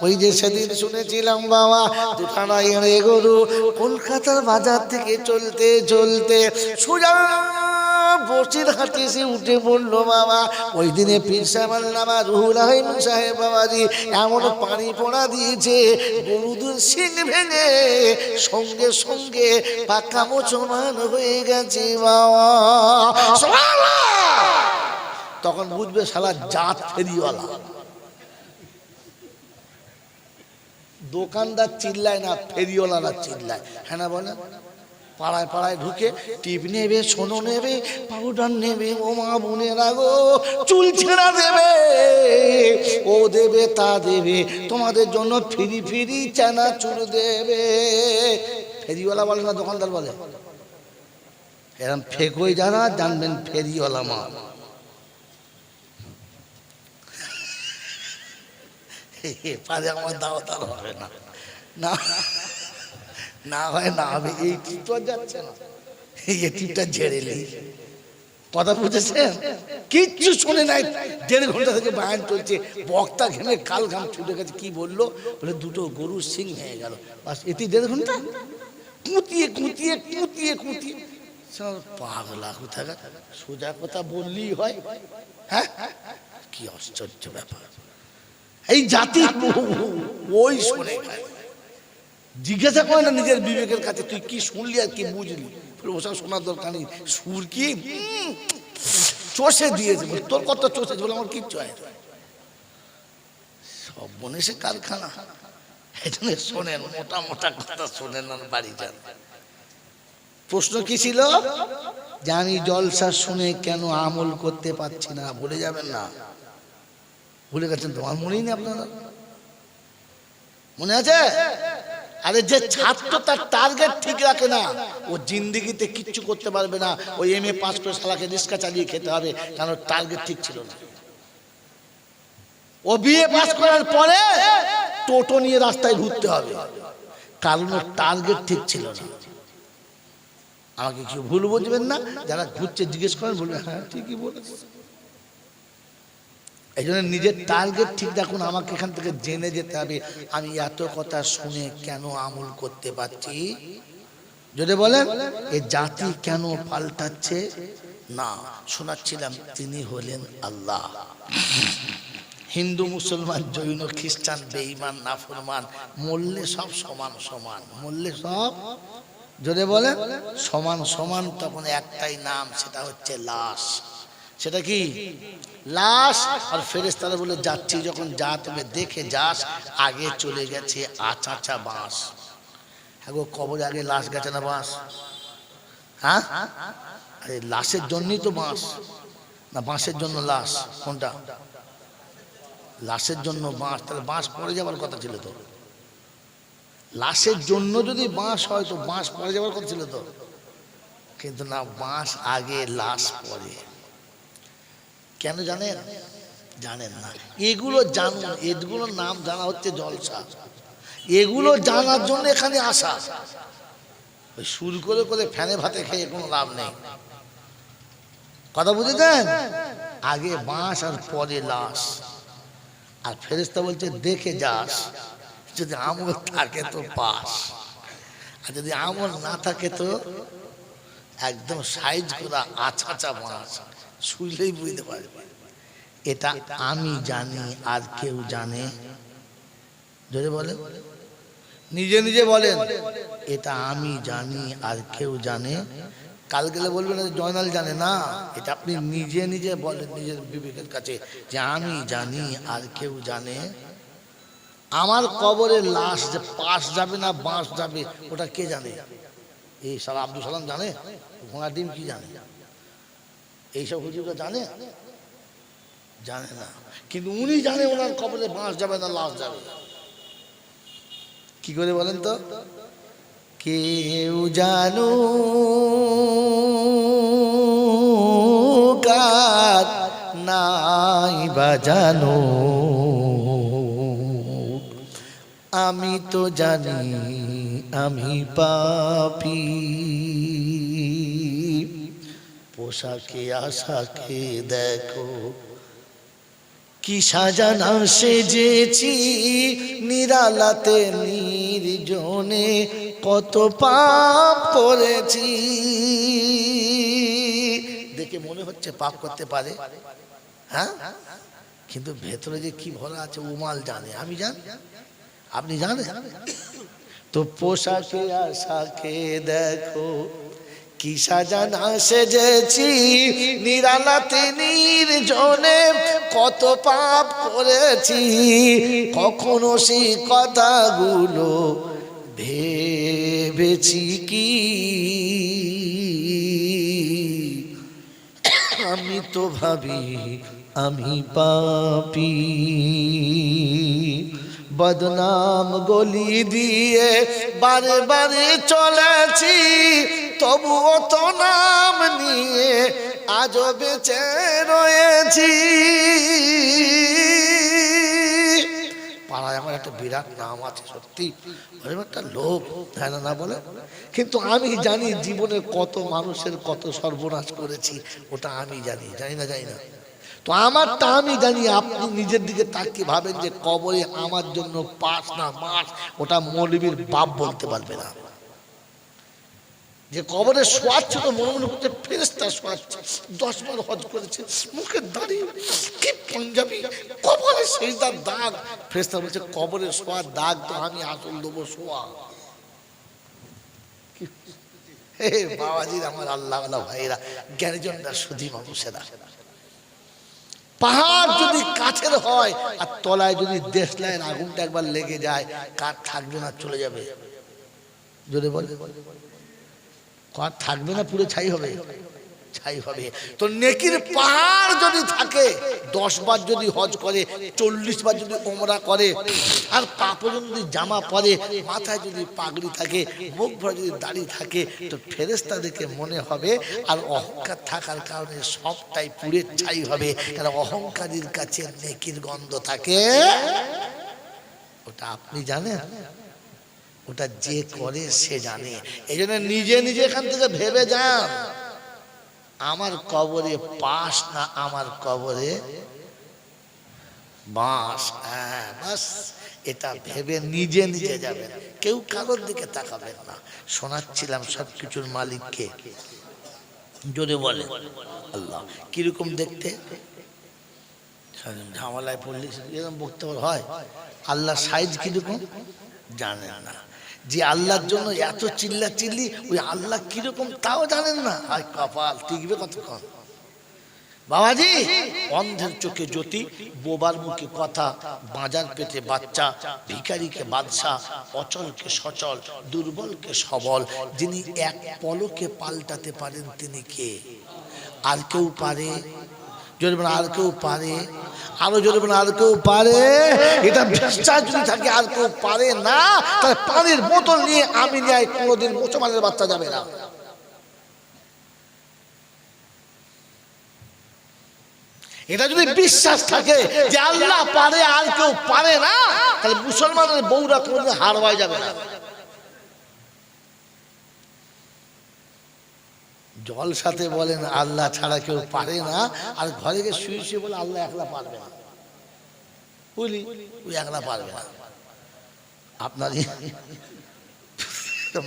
ওই যে সেদিন শুনেছিলাম বাবা দুখানা এড়ে গরু কলকাতার বাজার থেকে চলতে চলতে সোজা বসির হাটে এসে উঠে পড়লো বাবা। ওই দিনে পীর সাহেব আল্লামা রুহুল রহিম সাহেব বাবাজি এমন পানি পড়া দিয়েছে, গরুদের শিং ভেঙে সঙ্গে সঙ্গে পাকা মোচমান হয়ে গেছে বাবা। তখন বুঝবে শালা জাত ফেরিওয়ালা। দোকানদার চিল্লায় না, ফেরিওয়ালারা চিল্লায়। হ্যাঁ না বলে? পাড়ায় পাড়ায় ঢুকে টিপ নেবে, সোনো নেবে, পাউডার নেবে, ও মা বোনেরা গো, চুল ছেঁড়া দেবে, ও দেবে তা দেবে, তোমাদের জন্য ফিরি ফিরি চানাচুর দেবে। ফেরিওয়ালা বলে না, দোকানদার বলে। এরকম ফেকই যারা জানবেন ফেরিওয়ালা মা। পারে আমার দাওয়াত আর হবে না, না না হয় না হবে। এই টিপ তো যাচ্ছে না, এই টিপটা ঝেড়ে নেই। কথা বুঝেছেন? কিচ্ছু শুনে নাই, 1.5 ঘন্টা থেকে বায়ান চলছে, বক্তা ঘেমে কাল ঘাম ছুটে গেছে। কি বললো? বলে দুটো গরুর সিং হয়ে গেল, বাস। এটি 1.5 ঘন্টা কুঁতিয়ে কুঁতিয়ে কুঁতিয়ে কুঁতিয়ে। পাগলা কোথাকার, সোজা কথা বললেই হয়। হ্যাঁ, কি আশ্চর্য ব্যাপার। এই জাতি ওই শোনে, জিজ্ঞাসা করে না নিজের বিবেকের কাছে, তুই কি শুনলি আর কি বুঝলি? ওসব শোনার দরকার নেই। সুর কি চষে দিয়েছে, তোর কত চষেছে বলে আমার কিচ্ছু হয়। সব মনে সে কারখানা। এই জন্য শোনেন, মোটা মোটা কথা শোনেন, বাড়ি যান। প্রশ্ন কি ছিল? জানি জলসা শুনে কেন আমল করতে পারছি না। ভুলে যাবেন না, ভুলে গেছেন তো? আমার মনেই নেই, আপনারা মনে আছে? আরে যে ছাত্র তার টার্গেট ঠিক রাখে না, ও জিন্দেগিতে কিচ্ছু করতে পারবে না। ওই MA পাস করে শালাকে রিক্সা চালিয়ে খেতে হবে, কারণ টার্গেট ঠিক ছিল না। ও BA পাস করার পরে টোটো নিয়ে রাস্তায় ঘুরতে হবে, কারণ ওর টার্গেট ঠিক ছিল না। আমাকে কিছু ভুল বুঝবেন না, যারা ঘুরছে জিজ্ঞেস করেন, বলবে হ্যাঁ ঠিকই বলেছে। এই জন্য নিজের টার্গেট ঠিক রাখুন। আমাকে এখান থেকে জেনে যেতে হবে, আমি এত কথা শুনে কেন আমল করতে পারছি। যদি বলেন এ জাতি কেন পাল্টাচ্ছে না, শোনাচ্ছিলাম তিনি হলেন আল্লাহ। হিন্দু, মুসলমান, জৈন, খ্রিস্টান, বেঈমান, নাফরমান, মরলে সব সমান সমান, মরলে সব, যদি বলেন সমান সমান, তখন একটাই নাম, সেটা হচ্ছে লাশ। সেটা কি? লাশ। আর ফেরেশতারা বলে যাচ্ছি যখন, যা তুমি দেখে যাস, আগে চলে গেছে আচাচা বাঁশ। হ্যাঁ গো, কবরে আগে লাশ গেছে না বাঁশ? হ্যাঁ, আরে লাশের জন্যই তো বাঁশ, না বাঁশের জন্য লাশ? কোনটা? লাশের জন্য বাঁশ। তাহলে বাঁশ পড়ে যাবার কথা ছিল তো। লাশের জন্য যদি বাঁশ হয় তো বাঁশ পড়ে যাবার কথা ছিল তো, কিন্তু না, বাঁশ আগে, লাশ পরে। কেন জানেন? জানেন না। এগুলো জানুন, এগুলোর নাম জানা হচ্ছে জলসা। এগুলো জানার জন্য এখানে আসা। ওই সুর করে করে ফ্যানে ভাতে খেয়ে কোনো লাভ নেই। কথা বুঝেছেন? আগে বাঁশ আর পরে লাশ। আর ফেরেশতা বলছে দেখে যাস, যদি আমল থাকে তো পাস, আর যদি আমল না থাকে তো একদম সাইজ করা আছাচা বাঁশ, শুইলেই বুঝতে পারবে। এটা আমি জানি, আর কেউ জানে? যদি বলেন, নিজে নিজে বলেন, এটা আমি জানি আর কেউ জানে? কাল গেলে বলবেন জয়নাল জানে না। এটা আপনি নিজে নিজে বলেন নিজের বিবেকের কাছে, যে আমি জানি আর কেউ জানে? আমার কবরের লাশ যে পাশ যাবে না বাঁশ যাবে, ওটা কে জানে? এই সারা আব্দুল সালাম জানে? ঘোড়া ডিম কি জানে? এইসব হুজুররা জানে? জানে না। কিন্তু উনি জানে ওনার কবরে বাঁশ যাবে না লাশ যাবে। কি করে বলেন তো? কেউ জানো কার নাই বাজানো, আমি তো জানি আমি পাপী, পোশাকে আশাকে দেখো কি সাজানা সেজেছি, নিরালাতে নির্জনে কত পাপ করেছি। দেখে মনে হচ্ছে পাপ করতে পারে, হ্যাঁ, কিন্তু ভেতরে যে কি ভরা আছে উমাল জানে, আমি জানি, আপনি জানেন তো। পোশাকে আশাকে দেখো কি সাজানা সেজেছি, নিরালাতে নির্জনে কত পাপ করেছি। কখনো সেই কথাগুলো ভেবে ভেবেছি কি আমি তো ভাবি আমি পাপী, বদনাম গলি দিয়ে বারে বারে চলেছি, তবুও তো নাম নিয়ে আজও বেঁচে রয়েছি। পাড়ায় আমার একটা বিরাট নাম আছে, সত্যি একটা লোক, হ্যাঁ না বলে, কিন্তু আমি জানি জীবনে কত মানুষের কত সর্বনাশ করেছি, ওটা আমি জানি, জানি না জানি না। তো আমারটা আমি জানি, আপনি নিজের দিকে তাকিয়ে ভাবেন যে কবরে আমার জন্য পাস না মাস, ওটা মৌলবীর বাপ বলতে পারবে না। যে কবরে শোয়াচ্ছে তো মনে মনে করতে ফেরেশতা শোয়াচ্ছে, 10 বার হজ করেছে, মুখে দাঁড়িয়ে কি পাঞ্জাবি, কবরে সেজদার দাগ, ফেরেশতা বলছে কবরে শোয়ার দাগ তো আমি আসল দেবো শোয়া। হে বাবাজির আমার আল্লাহওয়ালা ভাইরা, জ্ঞানীজনরা সুধী মানুষেরা, পাহাড় যদি কাছের হয় আর তলায় যদি দেশলাইয়ের আগুনটা একবার লেগে যায়, কাঠ থাকবে না, চলে যাবে। যদি বলে কাঠ থাকবে না, পুরো ছাই হবে, ছাই হবে। তো নেকির পাহাড় যদি থাকে, 10 বার যদি হজ করে, 40 বার যদি ওমরা করে, আর পা পর্যন্ত যদি জামা পরে, মাথায় যদি পাগড়ি থাকে, মুখ ভরা যদি দাড়ি থাকে, তো ফেরেশতাদেরকে মনে হবে আর অহংকার থাকার কারণে সবটাই পুড়ে ছাই হবে। কারণ অহংকারীর কাছে নেকির গন্ধ থাকে, ওটা আপনি জানেন, ওটা যে করে সে জানে। এই জন্য নিজে নিজে এখান থেকে ভেবে যান, আমার কবরে পাশ না আমার কবরে বাঁশ। হ্যাঁ বাস, এটা ভেবে নিজে নিজে যাবেন, কেউ কারোর দিকে তাকাবেন না। শোনাচ্ছিলাম সবকিছুর মালিককে, জোরে বলে আল্লাহ। কিরকম দেখতে, ঝামেলায় পড়লে এরকম বক্তব্য হয়। আল্লাহ সাইজ কিরকম জানেন না, যে আল্লাহর জন্য এত চিল্লা চিল্লি, ওই আল্লাহ কিরকম তাও জানেন না। হায় কপাল, টিকবে কতক্ষণ বাবাজি। অন্ধের চোখে জ্যোতি, বোবার মুখে কথা, বাঁজার পেটে বাচ্চা, ভিখারিকে বাদশা, অচলকে সচল, দুর্বলকে সবল, যিনি এক পলকে পাল্টাতে পারেন তিনি কে? আর কেউ পারে? জোরে বলেন আর কেউ পারে? আরো জোরে বলেন আর কেউ পারে? এটা বিশ্বাস যদি থাকে আর কেউ পারে না, তাহলে পানির বোতল নিয়ে আমি নিয়ে কোনোদিন মুসলমানের বাচ্চা যাবে না। এটা যদি বিশ্বাস থাকে যে আল্লাহ পারে আর কেউ পারে না, তাহলে মুসলমানের বউরা কোনোদিন হারওয়ায় যাবে না। জল সাথে বলেন আল্লাহ ছাড়া কেউ পারে না, আর ঘরে গিয়ে শুয়ে শুয়ে বলে আল্লাহ একলা পারবে না, বুঝলি ওই একলা পারবে না। আপনার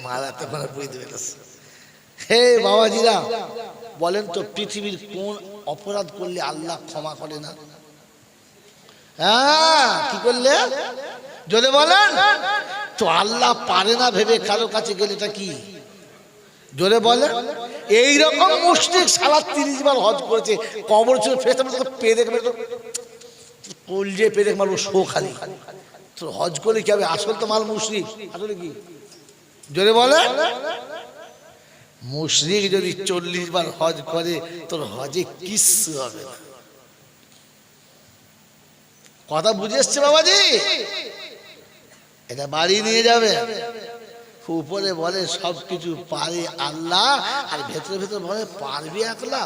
মারাতে করে বুঝতে পেরেছে। হে বাবাজিরা বলেন তো, পৃথিবীর কোন অপরাধ করলে আল্লাহ ক্ষমা করে না? হ্যাঁ, কি করলে যদি বলেন তো আল্লাহ পারে না ভেবে কারো কাছে গেলে এটা কি? জোরে বলে। এইরকম মুশরিক সারা 30 বার হজ করেছে, কবর ছিল ফেরেশতা পেরেক কলজে পেরেক মারবো শো খালি। তো হজ করলে কি হবে? আসল তো মাল মুশরিক, আসলে কি? জোরে বলে। মুশরিক যদি 40 বার হজ করে, তোর হজে কিচ্ছু হবে না। কথা বুঝে এসছে বাবাজি? এটা বাড়ি নিয়ে যাবে। উপরে বলে সবকিছু পারে আল্লাহ, আর ভেতরে ভেতরে বলে পারবি একলা?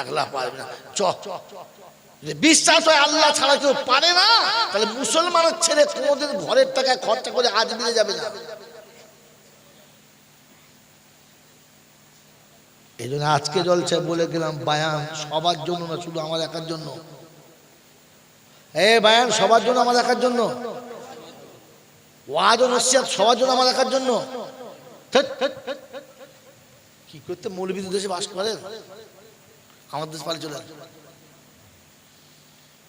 একলা পারবি না। বিশ্বাস হয় আল্লাহ ছাড়া কেউ পারে না, তাহলে মুসলমানের ছেলে কোনোদিন ঘরের টাকা খরচা করে আজ মিলে যাবে না। এই জন্য আজকে জলছে বলে গেলাম, বায়ান সবার জন্য না, শুধু আমার একার জন্য। এই বায়ান সবার জন্য, আমার একার জন্য। ওয়াজ ও নসিহত সবার জন্য, আমার একার জন্য। কি করতে মৌলবীদের দেশে বাস করেন, আমার দেশ পালে চলে।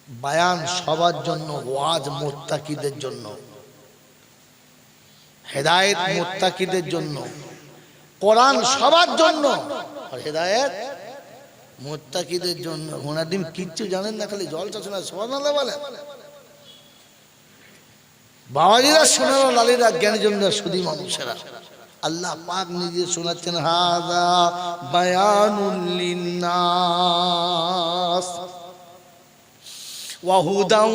বায়ান সবার জন্য, ওয়াজ মুত্তাকিদের জন্য, হেদায়েত মুত্তাকিদের জন্য, কোরআন সবার জন্য, আর হেদায়েত মুত্তাকিদের জন্য। ওনার দিন কিচ্ছু জানেন না, খালি জল চাচ্ছেন না, সুবহানাল্লাহ বলেন। বাবাজিরা শোনানো লালীরা জ্ঞানীজনরা সুধী মানুষেরা আল্লাহ পাক নিজে শোনাচ্ছেন হাযা বায়ানুল লিন্নাস ওয়া হুদাউ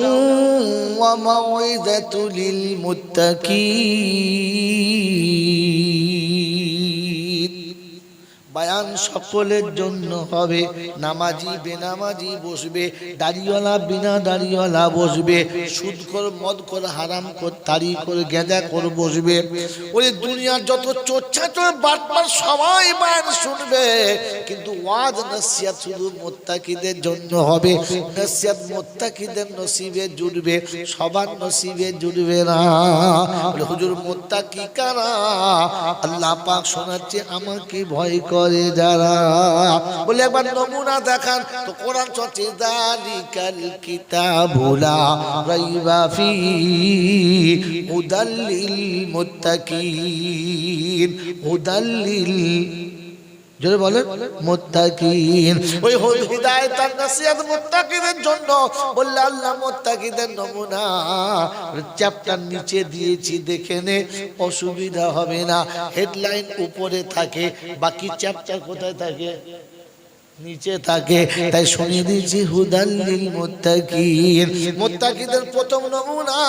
ওয়া মাউইযাতুল লিল মুত্তাকিন। বায়ান সকলের জন্য হবে, নামাজি বেনামাজি বসবে, দাড়িওয়ালা বিনা দাড়িওয়ালা বসবে, সুদখোর মদখোর হারামখোর তারিখখোর গেঁজাখোর বসবে। ওই দুনিয়ার যত চোরচাচর বাটপার সবাই বায়ান শুনবে, কিন্তু ওয়াজ নসিহত শুধু মুত্তাকিদের জন্য হবে। নসিহত মুত্তাকিদের নসিবে জুড়বে, সবার নসিবে জুড়বে না। বলে হুজুর মুত্তাকি কারা? আল্লাহ পাক শোনাচ্ছে আমাকে ভয় করে যারা। বলে একবার নমুনা দেখান তো কোরআন চলছে যালিকাল কিতাবু লা রাইবা ফীহি হুদাল লিল মুত্তাকিন। হুদাল লিল জোরে বলেন মুত্তাকিন। ওই হিদায়াত আর নসিহত মুত্তাকিদের জন্য। বললে আল্লাহ মুত্তাকিদের নমুনা চ্যাপ্টার নিচে দিয়েছি, দেখে নে, অসুবিধা হবে না। হেডলাইন উপরে থাকে, বাকি চ্যাপ্টার কোথায় থাকে? নিচে থাকে। তাই শুনিয়ে দিয়েছি হুদাল লিল মুত্তাকিন। মুত্তাকিদের প্রথম নমুনা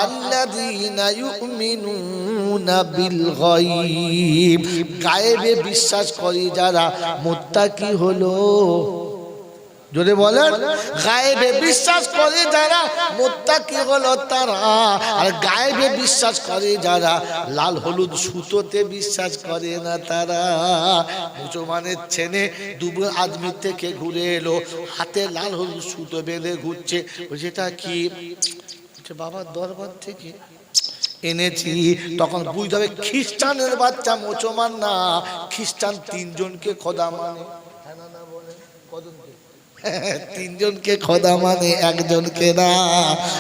আল্লাযীনা ইউমিনুনা বিল গায়ব। গায়েবে বিশ্বাস করে যারা, মুত্তাকি হলো। জোরে বলেন, গায়েবে বিশ্বাস করে যারা, মুত্তাকি হলো তারা। আর গায়েবে বিশ্বাস করে যারা, লাল হলুদ সুতোতে বিশ্বাস করে না তারা। মুসলমানের ছেলে দুবো আজমির থেকে ঘুরে এলো, হাতে লাল হলুদ সুতো বেঁধে ঘুরছে। যেটা কি? বাবার দরবার থেকে এনেছি। তখন বুঝতে হবে খ্রিস্টানের বাচ্চা, মুসলমান না। খ্রিস্টান তিনজনকে খোদা মানে, তিনজনকে খোদা মানে, একজনকে না।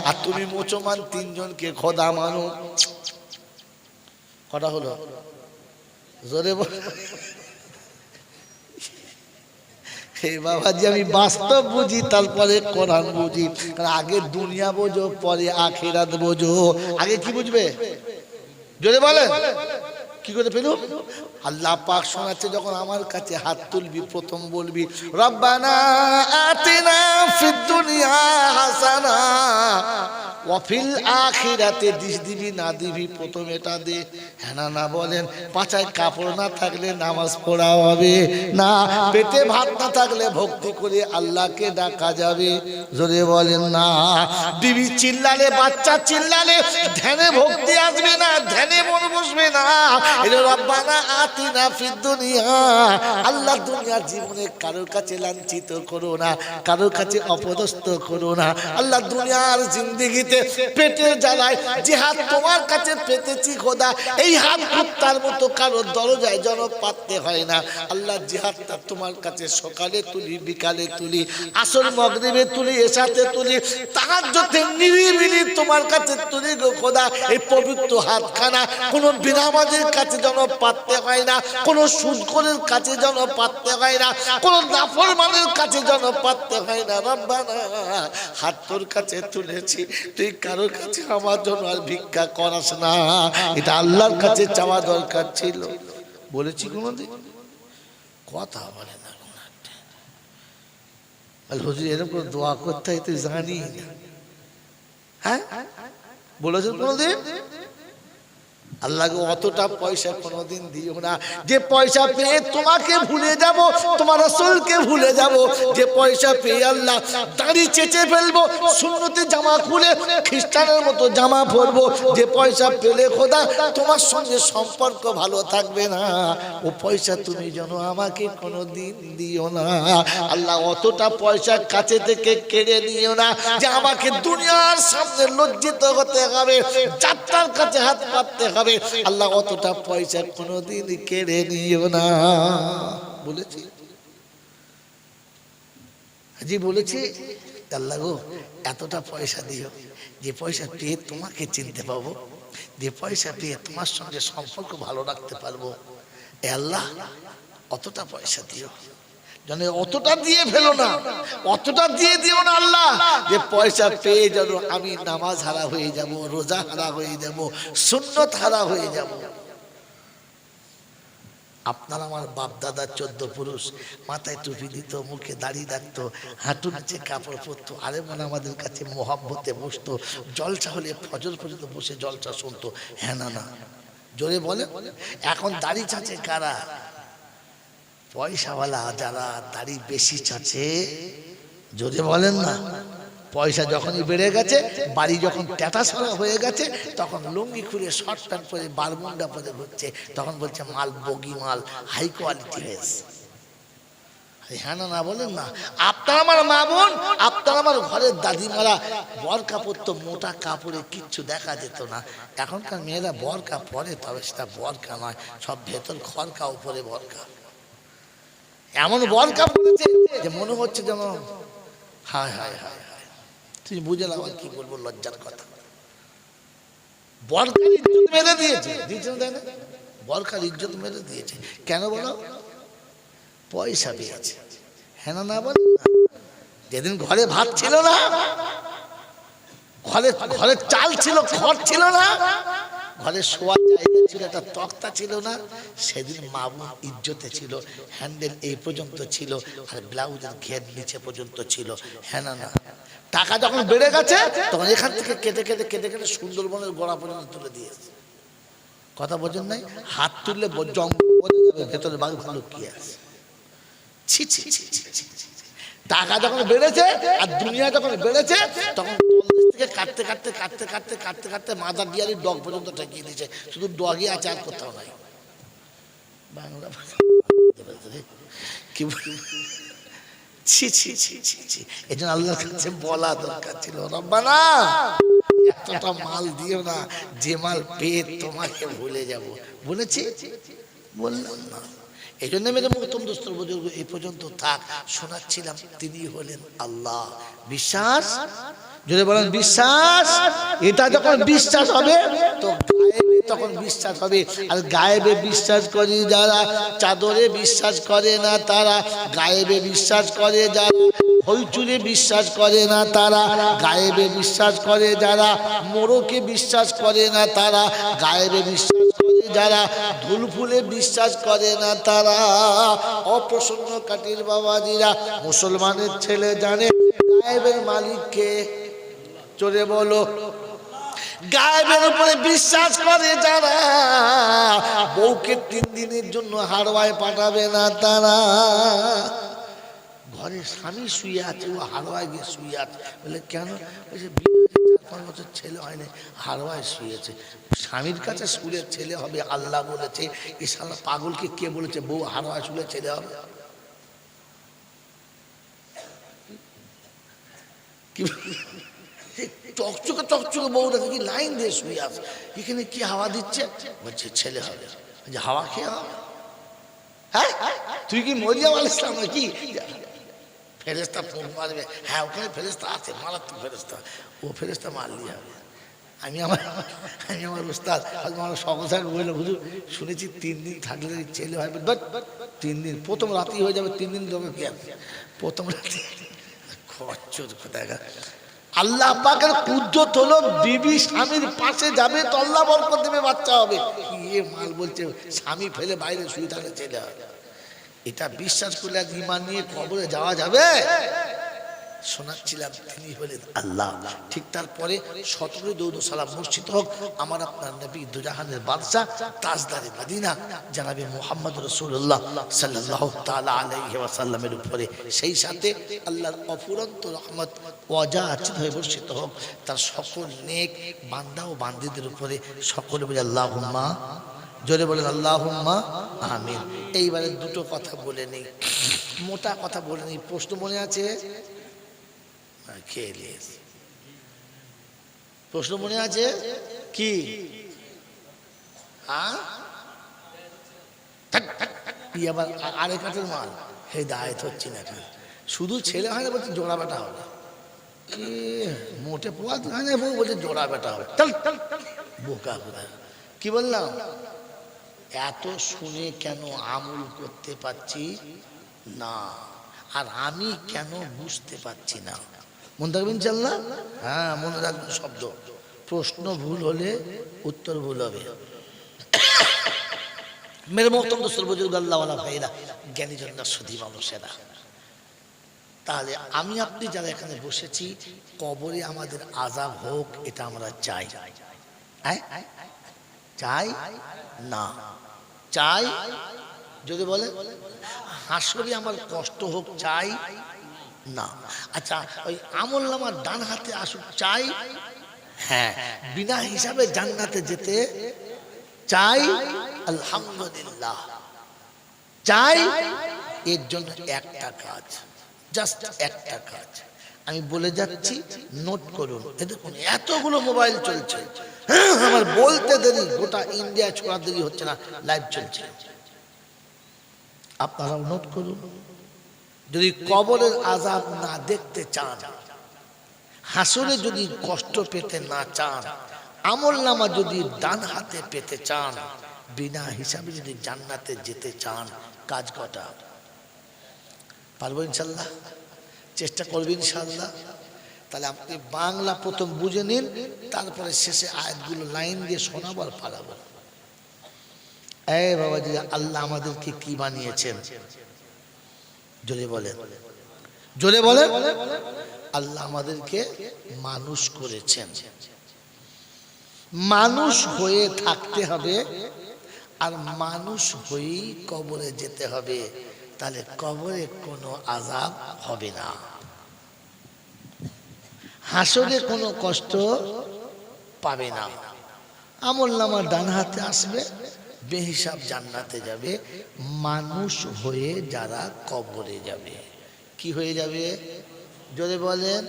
আর তুমি মুসলমান তিনজনকে খোদা মানো। কটা হলো? জোরে বল। হে বাবাজি, আমি বাস্তব বুঝি, তারপরে কোরআন বুঝি। কারণ আগে দুনিয়া বোঝো, পরে আখিরাত বোঝো। আগে কি বুঝবে? জোরে বলে কি করে পেল? আল্লাহ পাক শোনাচ্ছে, যখন আমার কাছে হাত তুলবি প্রথম বলবি রব্বানা আতিনা ফিদ দুনিয়া হাসানা ওয়া ফিল আখিরাতে। দিস দিবি না দিবি প্রথম এটা দে। হ্যাঁ না বলেন। পাছায় কাপড় না থাকলে নামাজ পড়া হবে না। পেটে ভাত না থাকলে ভক্তি করে আল্লাহকে ডাকা যাবে। জোরে বলেন না। বিবি চিল্লালে, বাচ্চা চিল্লালে ধ্যানে ভক্তি আসবে না, ধ্যানে মন বসবে না। এটা রব্বানা আতিনা ফিদ দুনিয়া। আল্লাহ দুনিয়ার জীবনে কারোর কাছে লাঞ্ছিত করো না, কারোর কাছে অপদস্থ করো না। আল্লাহ দুনিয়ার জিন্দেগিতে পেটের জ্বালায় যে হাত তোমার কাছে পেতেছি খোদা, এই হাত কুত্তার মতো কারোর দরজায় যেন পাততে হয় না। আল্লাহ যে হাতটা তোমার কাছে সকালে তুলি, বিকালে তুলি, আসর মাগরিবে তুলি, এশাতে তুলি, তাহাজ্জুদে নিরিবিলি তোমার কাছে তুলি গো খোদা, এই পবিত্র হাতখানা কোনো বিনামাজের কাছে যেন পাততে হয় না, কোনো সুদখোরের কাছে যেন পাততে হয় না, কোনো নাফরমানের কাছে যেন পাততে হয় না। রব্বানা, হাত তোর কাছে তুলেছি, তুই কারোর কাছে আমার জন্য আর ভিক্ষা করাস না। এটা আল্লাহর কাছে চাওয়া দরকার ছিল। বলেছি কোনোদিন? কথা বলে না। হুজুর এরকম দোয়া করতে হয় তুই জানি না? হ্যাঁ বলেছেন কোনোদিন? আল্লাহকে অতটা পয়সা কোনোদিন দিও না যে পয়সা পেয়ে তোমাকে ভুলে যাব, তোমার রাসূলকে ভুলে যাব। যে পয়সা পেয়ে আল্লাহ দাড়ি চেঁচে ফেলবো, সুন্নতি জামা খুলে খ্রিস্টানের মতো জামা পরবো। যে পয়সা পেলে খোদা তোমার সঙ্গে সম্পর্ক ভালো থাকবে না, ও পয়সা তুমি যেন আমাকে কোনোদিন দিও না। আল্লাহ অতটা পয়সা কাছে থেকে কেড়ে নিও না যে আমাকে দুনিয়ার সামনে লজ্জিত হতে হবে, যাত্রার কাছে হাত পাততে হবে। আল্লাহ অতটা পয়সা কোনোদিন কেড়ে নিও না। বলেছি জি, বলেছি আল্লাহ গো এতটা পয়সা দিও যে পয়সা পেয়ে তোমাকে চিনতে পাবো, যে পয়সা পেয়ে তোমার সঙ্গে সম্পর্ক ভালো রাখতে পারবো। এ আল্লাহ অতটা পয়সা দিও। জানে অতটা দিয়ে ফেলো না, অতটা দিয়ে দিও না আল্লাহ যে পয়সা পেয়ে যেন আমি নামাজ হারা হয়ে যাব, রোজা হারা হয়ে যাব, সুন্নত হারা হয়ে যাব। আপনার আমার বাপ দাদা 14 পুরুষ মাথায় টুপি দিত, মুখে দাড়ি রাখতো, হাঁটু নিচে কাপড় পরতো, আরে মনে আমাদের কাছে মোহাব্বতে বসতো, জলসা হলে ফজর পর্যন্ত বসে জলসা শুনতো। হ্যাঁ না না জোরে বলে। এখন দাড়ি চাচে কারা? পয়সাওয়ালা যারা দাড়ি বেশি চাচে, জোরে বলেন না। পয়সা যখনই বেড়ে গেছে, বাড়ি যখন ট্যাটাসরা হয়ে গেছে, তখন লুঙ্গি খুলে শর্ট প্যান্ট পরে বারমুন্ডা পরে ঘুরছে, তখন বলছে মাল বগি মাল, হাই কোয়ালিটি হয়েছে। হ্যাঁ না না বলেন না। আপনার আমার মা বোন, আপনার আমার ঘরের দাদিমারা বরকা পরতো, মোটা কাপড়ে কিচ্ছু দেখা যেত না। এখনকার মেয়েরা বরকা পরে, তবে সেটা বরকা নয়, সব ভেতর খরকা, উপরে বরকা। এমন বরকা পড়েছে যে মনে হচ্ছে যেন হায় হায় হায় হায়, তুই বুঝলাম আর কি বলবো, লজ্জার কথা। বরকার ইজ্জত মেরে দিয়েছে, দিয়েছে না? বরকার ইজ্জত মেরে দিয়েছে কেন বলো? পয়সা পেয়েছে। হ্যাঁ না বলেন না। যেদিন ঘরে ভাত ছিল না, ঘরে ঘরে চাল ছিল, খড় ছিল না, ঘরে শোয়ার জায়গা ছিল, একটা তক্তা ছিল না, সেদিন মা বোন ইজ্জতে ছিল। হ্যান্ডেল এই পর্যন্ত ছিল, আর ব্লাউজের ঘের নিচে পর্যন্ত ছিল। হ্যাঁ না না। টাকা যখন বেড়ে গেছে, তখন এখান থেকে কেটে কেটে কেটে কেটে সুন্দরবনের গোড়া পর্যন্ত তুলে দিয়েছে। কথা বোঝেন নাই? হাত তুললে জঙ্গল বোঝা যাবে ভেতরে বাঘ ভালো কি আছে। ছি ছি ছি ছি ছি। টাকা যখন বেড়েছে আর দুনিয়া যখন বেড়েছে, তখন থেকে কাটতে কাটতে কাটতে কাটতে কাটতে কাটতে মাদার ডিয়ারি ডগ পর্যন্ত ঠেকিয়ে দিয়েছে। শুধু ডগই আছে, আর কোথাও নাই। বাংলা কি ছি ছি ছি ছি ছি। এই জন্য আল্লাহর কাছে বলা দরকার ছিল, রব্বানা এতটা মাল দিও না যে মাল পেয়ে তোমাকে ভুলে যাব। বলেছি? বললাম না। এই জন্য মেরে মহতম দোস্তর বুজুর্গ এই পর্যন্ত থাক শোনাচ্ছিলাম, তিনি হলেন আল্লাহ। বিশ্বাস যদি বলেন বিশ্বাস, এটা যখন বিশ্বাস হবে তো গায়েবে তখন বিশ্বাস হবে। আর গায়েবে বিশ্বাস করে যারা, চাদরে বিশ্বাস করে না তারা, গায়েবে বিশ্বাস করে যারা, হইচুরে বিশ্বাস করে না তারা, গায়েবে বিশ্বাস করে যারা, মোরকে বিশ্বাস করে না তারা, গায়েবে বিশ্বাস করে যারা, ধুল ফুলে বিশ্বাস করে না তারা। অপ্রসন্ন কাটির বাবাজিরা, মুসলমানের ছেলে জানে গায়েবের মালিককে। চলে বলো, গায়েবের উপরে বিশ্বাস করে যারা, বউকে 3 দিনের জন্য হারওয়ায় পাঠাবে না তারা। ঘরে স্বামী শুয়ে আছে, ও হারওয়ায় গিয়ে শুয়ে আছে। বলে কেন? বলছে বিয়ে হয়েছে 4-5 বছর, ছেলে হয়নি, হারওয়ায় শুয়েছে। স্বামীর কাছে শুলে ছেলে হবে আল্লাহ বলেছে, এ শালা পাগলকে কে বলেছে বউ হারওয়ায় শুলে ছেলে হবে? কি চকচকে চকচকে বউ দেখে কি লাইন দিয়ে শুয়ে আছে, এখানে কি হাওয়া দিচ্ছে? বলছে ছেলে হবে। যে হাওয়া খেয়ে হবে? হ্যাঁ, তুই কি মরিয়াম আলাইহিস সালাম নাকি? ফেরেস্তা ফোন মারবে, হ্যাঁ ওখানে ফেরেস্তা আছে, মারাত্মক ফেরেস্তা, ও ফেরেস্তা মারলি হবে। আমি আমার উস্তাদ আমার সকল বললো, হুজুর শুনেছি 3 দিন থাকলে ছেলে হয়। 3 দিন, প্রথম রাতেই হয়ে যাবে, 3 দিন তোকে কি প্রথম রাতে খরচ কোথায়? আল্লাহ পাকের কুদরত হলো বিবি স্বামীর পাশে যাবে তো আল্লাহ বরকত দেবে, বাচ্চা হবে। কি মাল বলছে, স্বামী ফেলে বাইরে শুয়ে থাকলে ছেলে হবে। এটা বিশ্বাস করলে আর ঈমান নিয়ে কবরে যাওয়া যাবে? শোনাচ্ছিলাম, তিনি হলেন আল্লাহ। ঠিক তারপরে 17 দরুদ ও সালাম মসজিদ হোক আমার আপনার নবী দুজাহানের বাদশা তাজদারে মদিনা জনাবে মুহাম্মদ রাসূলুল্লাহ সাল্লাল্লাহু তাআলা আলাইহি ওয়াসাল্লামের উপরে, সেই সাথে আল্লাহর অফুরন্ত রহমত ওয়াজাত হয়ে বর্ষিত হোক তার সকল নেক বান্দা ও বান্দীদের উপরে। সকলে বলে আল্লাহুম্মা, জোরে বলেন আল্লাহুম্মা আমিন। এইবারে দুটো কথা বলে নেই, মোটা কথা বলে নেই। প্রশ্ন মনে আছে? প্রশ্ন মনে আছে কি? আবার আরেক কাঠের মাল হেদায়েত হচ্ছে না। শুধু ছেলে হয় না, বলছে জোড়া বেটা হবে। কি মোটে পোয়া হয় না, বলছে জোড়া বেটা হবে। বোকা কোথায়? কি বললাম? এত শুনে কেন আমল করতে পারছি না। আর আমি কেন বুঝতে পারছি না, মনে রাখবেন ইনশাআল্লাহ। হ্যাঁ মনে রাখবেন শব্দ, প্রশ্ন ভুল হলে উত্তর ভুল হবে। মেরে মোহতরম দোস্তর বুজুর্গ আল্লাহওয়ালা ভাইরা, জ্ঞানীজন সুধী মানুষেরা, তাহলে আমি আপনি যারা এখানে বসেছি, কবরে আমাদের আযাব হোক এটা আমরা চাই? চাই না? চাই? যদি বলে হাসরে আমার কষ্ট হোক চাই না? আচ্ছা ওই আমলনামার ডান হাতে আসুক চাই? হ্যাঁ। বিনা হিসাবে জান্নাতে যেতে চাই? আলহামদুলিল্লাহ চাই। এর জন্য একটা কাজ, জাস্ট একটা কাজ আমি বলে যাচ্ছি, নোট করুন। দেখুন এতগুলো মোবাইল চলছে, আমার বলতে দেরি, গোটা ইন্ডিয়া ছোড়া দেরি হচ্ছে না, লাইভ চলছে, আপনারাও নোট করুন। যদি কবরের আযাব না দেখতে চান, হাসরে যদি কষ্ট পেতে না চান, আমলনামা যদি ডান হাতে পেতে চান, বিনা হিসাবে যদি জান্নাতে যেতে চান, কাজ কটা? পারবো ইনশাল্লাহ? চেষ্টা করবেন ইনশাল্লাহ? তাহলে আপনি বাংলা প্রথম বুঝে নিন, তারপরে শেষে আয়াতগুলো লাইন দিয়ে শোনাবো আর পালাবো। এই বাবাজি, আল্লাহ আমাদেরকে কি বানিয়েছেন? জোরে বলেন, জোরে বলেন। আল্লাহ আমাদেরকে মানুষ করেছেন, মানুষ হয়ে থাকতে হবে, আর মানুষ হয়েই কবরে যেতে হবে। তাহলে কবরে কোনো আযাব হবে না, হাসরে কোনো কষ্ট পাবে না। আমলনামা ডান হাতে আসবে, বেহিসাব জান্নাতে যাবে। মানুষ হয়ে যারা কবরে যাবে, কি হয়ে যাবে? জোরে বলেন।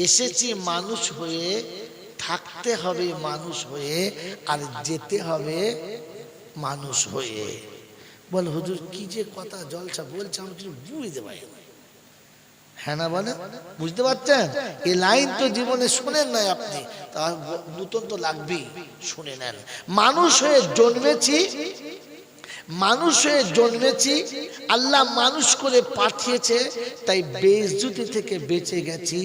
এসেছি মানুষ হয়ে, থাকতে হবে মানুষ হয়ে, আর যেতে হবে মানুষ হয়ে। বল হুজুর কি যে কথা জলসা বলছে, আমি কিছু বুঝতে পারি না। হ্যাঁ না বলে, বুঝতে পারছেন? এই লাইন তো জীবনে শুনেন নাই আপনি, তা নতুন তো লাগবেই, শুনে নেন। মানুষ হয়ে জন্মেছি, মানুষ হয়ে জন্মেছি, আল্লাহ মানুষ করে পাঠিয়েছে, তাই বেইজ্জতি থেকে বেঁচে গেছি,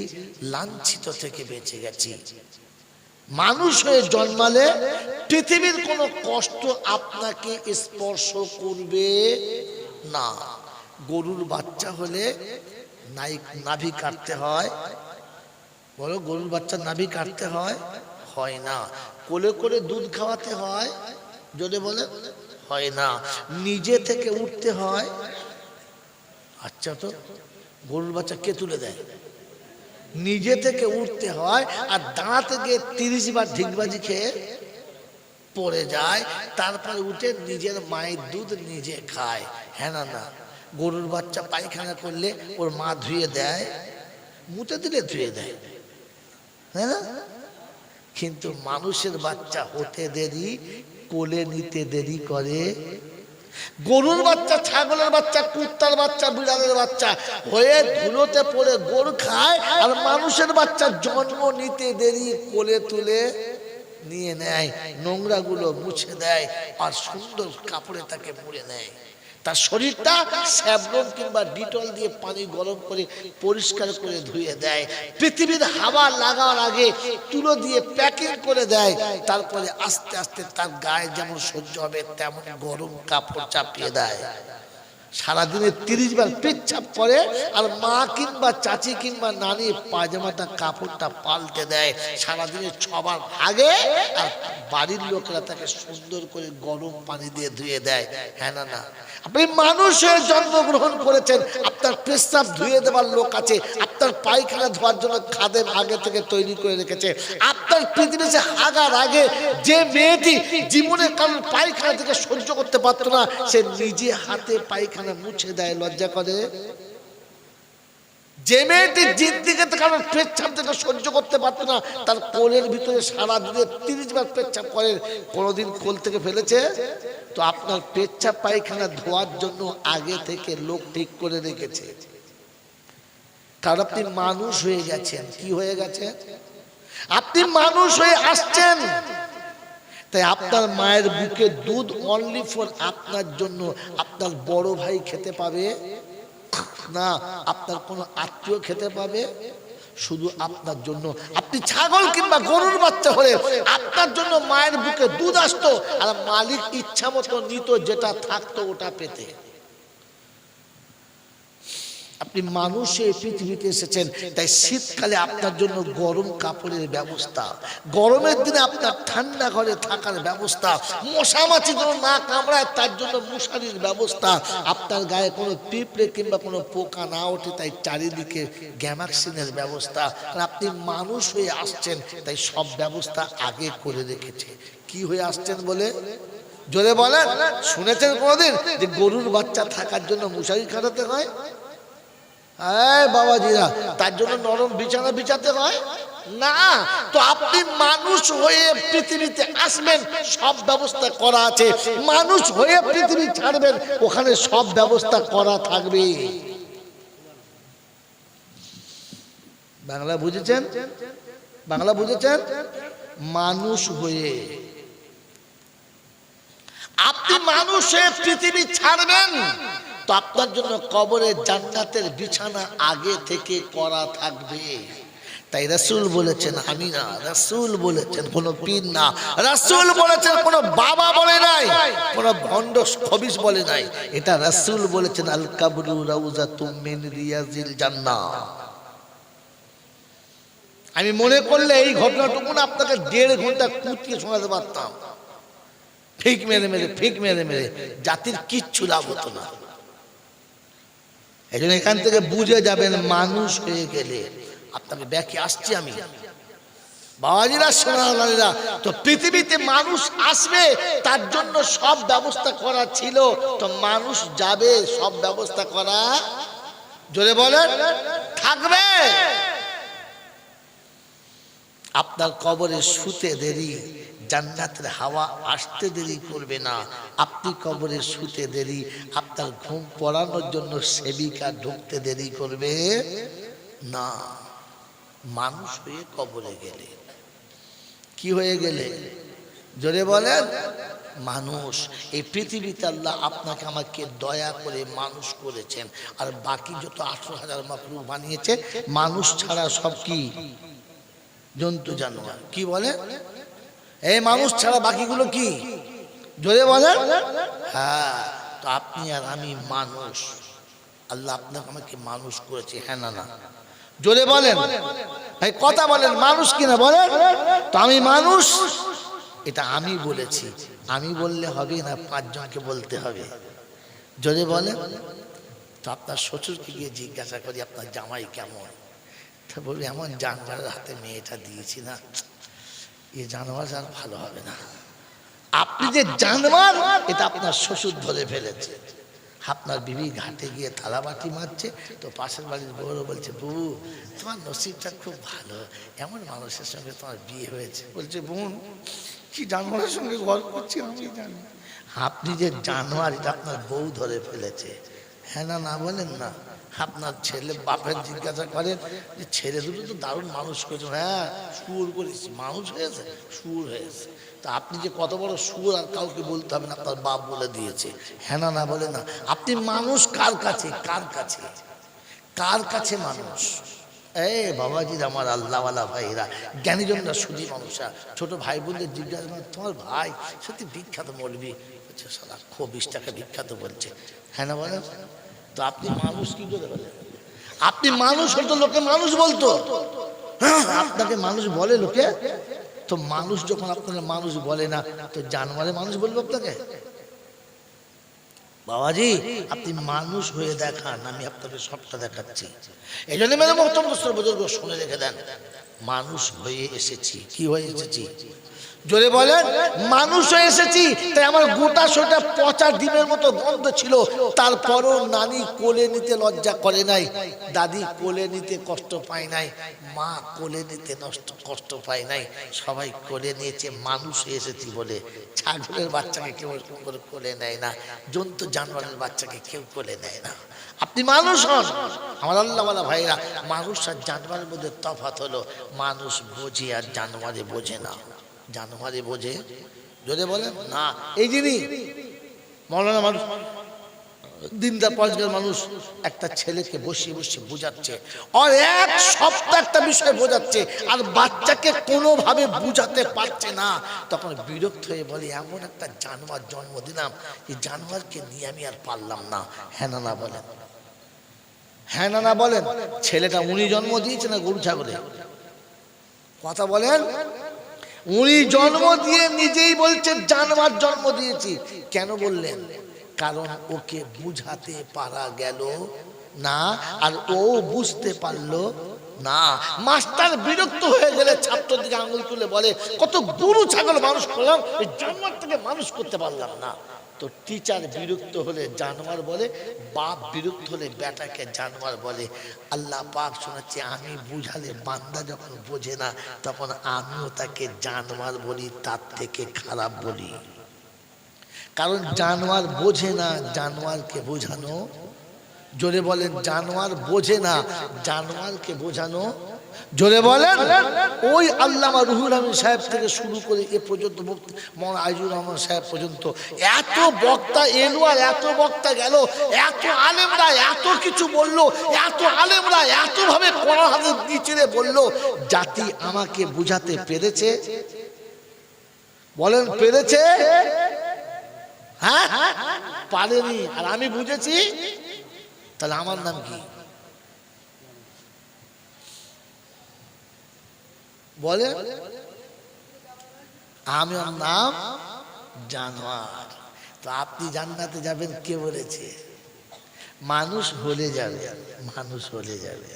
লাঞ্ছিত থেকে বেঁচে গেছি। মানুষ হয়ে জন্মালে পৃথিবীর কোনো কষ্ট আপনাকে স্পর্শ করবে না। গরুর বাচ্চা হলে নাভি কাটতে হয়, বলো গরুর বাচ্চা নাভি কাটতে হয়? হয় না। কোলে করে দুধ খাওয়াতে হয়? যদি বলে হয় না। নিজে থেকে উঠতে হয়? আচ্ছা, তো গরুর বাচ্চা কে তুলে দেয়? নিজে থেকে উঠতে হয়, আর দাঁড়াতে গিয়ে 30 বার ঢিকবাজি খেয়ে পড়ে যায়, তারপরে উঠে নিজের মায়ের দুধ নিজে খায়। হ্যাঁ না? না। গরুর বাচ্চা পায়খানা করলে ওর মা ধুয়ে দেয়, মুতে দিলে ধুয়ে দেয়, হ্যাঁ না? কিন্তু মানুষের বাচ্চা হতে দেরি, কোলে নিতে দেরি করে। গরুর বাচ্চা, ছাগলের বাচ্চা, কুত্তার বাচ্চা, বিড়ালের বাচ্চা হয়ে ধুলোতে পড়ে গরু খায়, আর মানুষের বাচ্চা জন্ম নিতে দেরি, কোলে তুলে নিয়ে নেয়, নোংরা গুলো মুছে দেয়, আর সুন্দর কাপড়ে তাকে মুড়ে নেয়। তার শরীরটা স্যাভলন কিংবা ডিটল দিয়ে পানি গরম করে পরিষ্কার করে ধুয়ে দেয়। পৃথিবীর হাওয়া লাগার আগে তুলো দিয়ে প্যাকিং করে দেয়, তারপরে আস্তে আস্তে তার গায়ে যেমন সহ্য হবে তেমন গরম কাপড় চাপিয়ে দেয়। সারাদিনে 30 বার পেচ্ছাপ করে, আর মা কিংবা চাচি কিংবা নানি পায়জামাটা কাপড়টা পাল্টে দেয় সারাদিনে 6 বার আগে, আর বাড়ির লোকেরা তাকে সুন্দর করে গরম পানি দিয়ে ধুয়ে দেয়। হ্যাঁ না? না। আপনি মানুষ হয়ে জন্মগ্রহণ করেছেন, আপনার পেশাব ধুয়ে দেওয়ার লোক আছে, আপনার পায়খানা ধোয়ার জন্য খাদেম আগে থেকে তৈরি করে রেখেছে। আপনার পৃথিবীতে হাগার আগে যে মেয়েটি জীবনে কারণ পায়খানা থেকে সহ্য করতে পারতো না, সে নিজে হাতে পায়খানা মুছে দেয়, লজ্জা করে? যে মেয়েটি জিদ্দিকে কারণ পেচ্ছাপ থেকে সহ্য করতে পারতো না, তার কোলের ভিতরে সারাদিনে 30 বার পেচ্ছাপ করে, কোনোদিন কোল থেকে ফেলেছে? তো আপনার পেচ্ছাপ পায়খানা ধোয়ার জন্য আগে থেকে লোক ঠিক করে রেখেছে, কারণ আপনি মানুষ হয়ে গেছেন। কি হয়ে গেছে? আপনি মানুষ হয়ে আসছেন, তাই আপনার মায়ের বুকে দুধ অনলি ফর আপনার জন্য আপনার বড় ভাই খেতে পাবে না, আপনার কোনো আত্মীয় খেতে পাবে শুধু আপনার জন্য। আপনি ছাগল কিংবা গরুর বাচ্চা হলে আপনার জন্য মায়ের বুকে দুধ আসতো, আর মালিক ইচ্ছা মতো নিত, যেটা থাকতো ওটা পেতে। আপনি মানুষ এই পৃথিবীতে এসেছেন, তাই শীতকালে আপনার জন্য গরম কাপড়ের ব্যবস্থা, গরমের দিনে আপনার ঠান্ডা ঘরে থাকার ব্যবস্থা, মশা মাছি যেন না কামড়ায় তার জন্য মশারির ব্যবস্থা, আপনার গায়ে কোনো পিঁপড়ে কিংবা কোনো পোকা না ওঠে তাই চারিদিকে গ্যামাক্সিনের ব্যবস্থা। আপনি মানুষ হয়ে আসছেন, তাই সব ব্যবস্থা আগে করে রেখেছে। কি হয়ে আসছেন বলে জোরে বলেন? শুনেছেন কোনোদিন যে গরুর বাচ্চা থাকার জন্য মশারি খাটাতে হয়? বাবাজিরা, তার জন্য নরম বিছানা বিছাতে হয় না। তো আপনি মানুষ হয়ে পৃথিবীতে আসবেন, সব ব্যবস্থা করা আছে। মানুষ হয়ে পৃথিবী ছাড়বেন, ওখানে সব ব্যবস্থা করা থাকবে। বাংলা বুঝেছেন? বাংলা বুঝেছেন? মানুষ হয়ে আপনি মানুষ হয়ে পৃথিবী ছাড়বেন, তো আপনার জন্য কবরে জান্নাতের বিছানা আগে থেকে করা থাকবে। তাই রাসূল বলেছেন, আমি না, রাসূল বলেছেন, কোন পীর না, রাসূল বলেছেন, কোন বাবা বলে নাই, কোন ভণ্ড খবিস বলে নাই, এটা রাসূল বলেছেন। আল কাবরু রাউজাতুম মিন রিয়াজিল জান্নাহ। আমি মনে করলে এই ঘটনাটুকু না আপনাকে 1.5 ঘন্টা কুটিয়ে শোনাতে পারতাম, ফিক মেরে মেরে, ফিক মেরে মেরে, জাতির কিচ্ছু লাভ হতো না। এই জন্য এখান থেকে বুঝে যাবেন, মানুষ হয়ে গেলে আপনাকে ব্যাখ্যা আসছি আমি। বাবাজিরা, সোনারা, তো পৃথিবীতে মানুষ আসবে, তার জন্য সব ব্যবস্থা করা ছিল, তো মানুষ যাবে, সব ব্যবস্থা করা জোরে বলেন থাকবে। আপনার কবরে শুতে দেরি, জান্নাতের হাওয়া আসতে দেরি করবে না। আপনি কবরে শুতে দেরি, আপনার ঘুম পড়ানোর জন্য সেবিকা ঢুকতে দেরি করবে না। মানুষ হয়ে কবরে গেলে কি হয়ে গেলে জোরে বলেন? মানুষ। এই পৃথিবীতে আল্লাহ আপনাকে আমাকে দয়া করে মানুষ করেছেন, আর বাকি যত 18,000 মাখলুক বানিয়েছে, মানুষ ছাড়া সব কি জন্তু জানোয়ার। কি বলে? এই মানুষ ছাড়া বাকিগুলো কি জোরে বলেন? হ্যাঁ, তো আপনি আর আমি মানুষ, আল্লাহ আপনাকে আমাকে মানুষ করেছে, হ্যাঁ না না জোরে বলেন ভাই, কথা বলেন, মানুষ কিনা বলেন? তো আমি মানুষ, এটা আমি বলেছি, আমি বললে হবে না, 5 জনকে বলতে হবে, জোরে বলেন। তো আপনার শ্বশুরকে গিয়ে জিজ্ঞাসা করি, আপনার জামাই কেমন? তা বলি, এমন জানোয়ারের হাতে মেয়েটা দিয়েছি না, এ জানোয়ার আর ভালো হবে না। আপনি যে জানোয়ার, এটা আপনার শ্বশুর ধরে ফেলেছে। আপনার বিবি ঘাটে গিয়ে থালা বাটি মারছে, তো পাশের বাড়ির বউরা বলছে, বউ তোমার নসিবটা খুব ভালো, এমন মানুষের সঙ্গে তোমার বিয়ে হয়েছে। বলছে, বোন কি জানোয়ারের সঙ্গে গল্প করছি আমি জানি। আপনি যে জানোয়ার, এটা আপনার বউ ধরে ফেলেছে, হ্যাঁ না না বলেন না? আপনার ছেলে বাপের জিজ্ঞাসা করেন যে ছেলে দুটো তো দারুণ মানুষ করেছে, হ্যাঁ সুর করেছি, মানুষ হয়েছে, সুর হয়েছে। তা আপনি যে কত বড় সুর আর কাউকে বলতে হবে না, আপনার বাপ বলে দিয়েছে, হ্যাঁ না না বলে না? আপনি মানুষ কার কাছে? কার কাছে? কার কাছে মানুষ? বাবাজির, আমার আল্লাহওয়ালা ভাইরা, জ্ঞানীজনরা, সুধী মানুষরা, ছোট ভাই বোনদের জিজ্ঞাসা করেন, তোমার ভাই সত্যি বিখ্যাত মৌলবি, বলছে সালা খুব 20 টাকা বিখ্যাত বলছে, হ্যাঁ না বলেন? তো আপনি মানুষ কি করে বলেন? আপনি মানুষ হতো, লোকে মানুষ বলতো, আপনাকে মানুষ বলে লোকে। তো মানুষ যখন আপনাকে মানুষ বলে না, তো জানোয়ারে মানুষ বলবো আপনাকে? বাবাজি, আপনি মানুষ হয়ে দেখান, আমি আপনাকে সবটা দেখাচ্ছি। এই জন্য মেরে মহতরম বুজুর্গ, শুনে রেখে দেন, মানুষ হয়ে এসেছি। কি হয়ে এসেছি জোরে বলেন? মানুষ হয়ে এসেছি। তাই আমার গোটা শরীরটা পচা ডিমের মতো গন্ধ ছিল, তারপরও নানি কোলে নিতে লজ্জা করে নাই, দাদি কোলে নিতে কষ্ট পায় নাই, মা কোলে নিতে কষ্ট পায় নাই, সবাই কোলে নিয়েছে। মানুষ হয়ে এসেছি বলে ছাগলের বাচ্চাকে কেউ করে কোলে নেয় না, জন্তু জানোয়ারের বাচ্চাকে কেউ কোলে নেয় না। আপনি মানুষ হন। আমার আল্লাহওয়ালা ভাইরা, মানুষ আর জানোয়ারের মধ্যে তফাৎ হলো, মানুষ বোঝে আর জানোয়ারে বোঝে না। জানোয়ারে বোঝে, যদি বলেন না। এই যিনি মৌলানা মানুষ দিনদার পরেশগার মানুষ একটা ছেলেকে বসিয়ে বসিয়ে বোঝাচ্ছে, আর এক সপ্তাহ একটা বিষয় বোঝাচ্ছে, আর বাচ্চাকে কোনোভাবে বুঝাতে পারছে না। তখন বিরক্ত হয়ে বলে, এমন একটা জানোয়ার জন্ম দিলাম, এই জানোয়ারকে নিয়ে আমি আর পারলাম না। হ্যাঁ না না বলেন, হ্যাঁ না না বলেন। ছেলেটা উনি জন্ম দিয়েছে না গরু ছাগলে? কথা বলেন। উনি জন্ম দিয়ে নিজেই বলছে জানোয়ার জন্ম দিয়েছি। কেন বললেন? কারণ ওকে বুঝাতে পারা গেল না, আর ও বুঝতে পারলো না। মাস্টার বিরক্ত হয়ে গেলে ছাত্র দিকে আঙুল তুলে বলে, কত গরু ছাগল মানুষ করলাম, এই জানোয়ারটাকে মানুষ করতে পারলাম না। তো টিচার বিরক্ত হলে জানোয়ার বলে, বাপ বিরক্ত হলে বেটাকে জানোয়ার বলে। আল্লাহ পাক শোনাচ্ছে, আমি বুঝালে বান্দা যখন বোঝে না, তখন আমিও তাকে জানোয়ার বলি, তার থেকে খারাপ বলি। কারণ জানোয়ার বোঝে না, জানোয়ারকে বোঝানো, জোরে বলেন, জানোয়ার বোঝে না, জানোয়ারকে বোঝানো, জোরে বলেন। ওই আল্লামা রুহুল আমিন সাহেব থেকে শুরু করে এ পর্যন্ত মৌলানা আইজুর রহমান সাহেব পর্যন্ত এত বক্তা এলো আর এত বক্তা গেল, এত আলেমরা এত কিছু বললো, এত আলেমরা এত ভাবে কোরআন হাদিস নিচে বললো, জাতি আমাকে বুঝাতে পেরেছে? বলেন পেরেছে? হ্যাঁ, পারেনি। আর আমি বুঝেছি, তাহলে আমার নাম কি? বলে, আমার নাম জানোয়ার। তো আপনি জান্নাতে যাবেন কে বলেছে? মানুষ হলে যাবে, মানুষ হলে যাবে।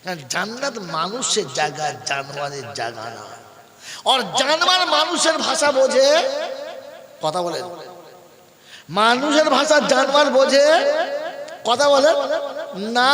কারণ জান্নাত মানুষের জায়গা, জানোয়ারের জায়গা না। আর জানোয়ার মানুষের ভাষা বোঝে, কথা বলেন, মানুষের ভাষা জানোয়ার বোঝে, কথা বলেন না।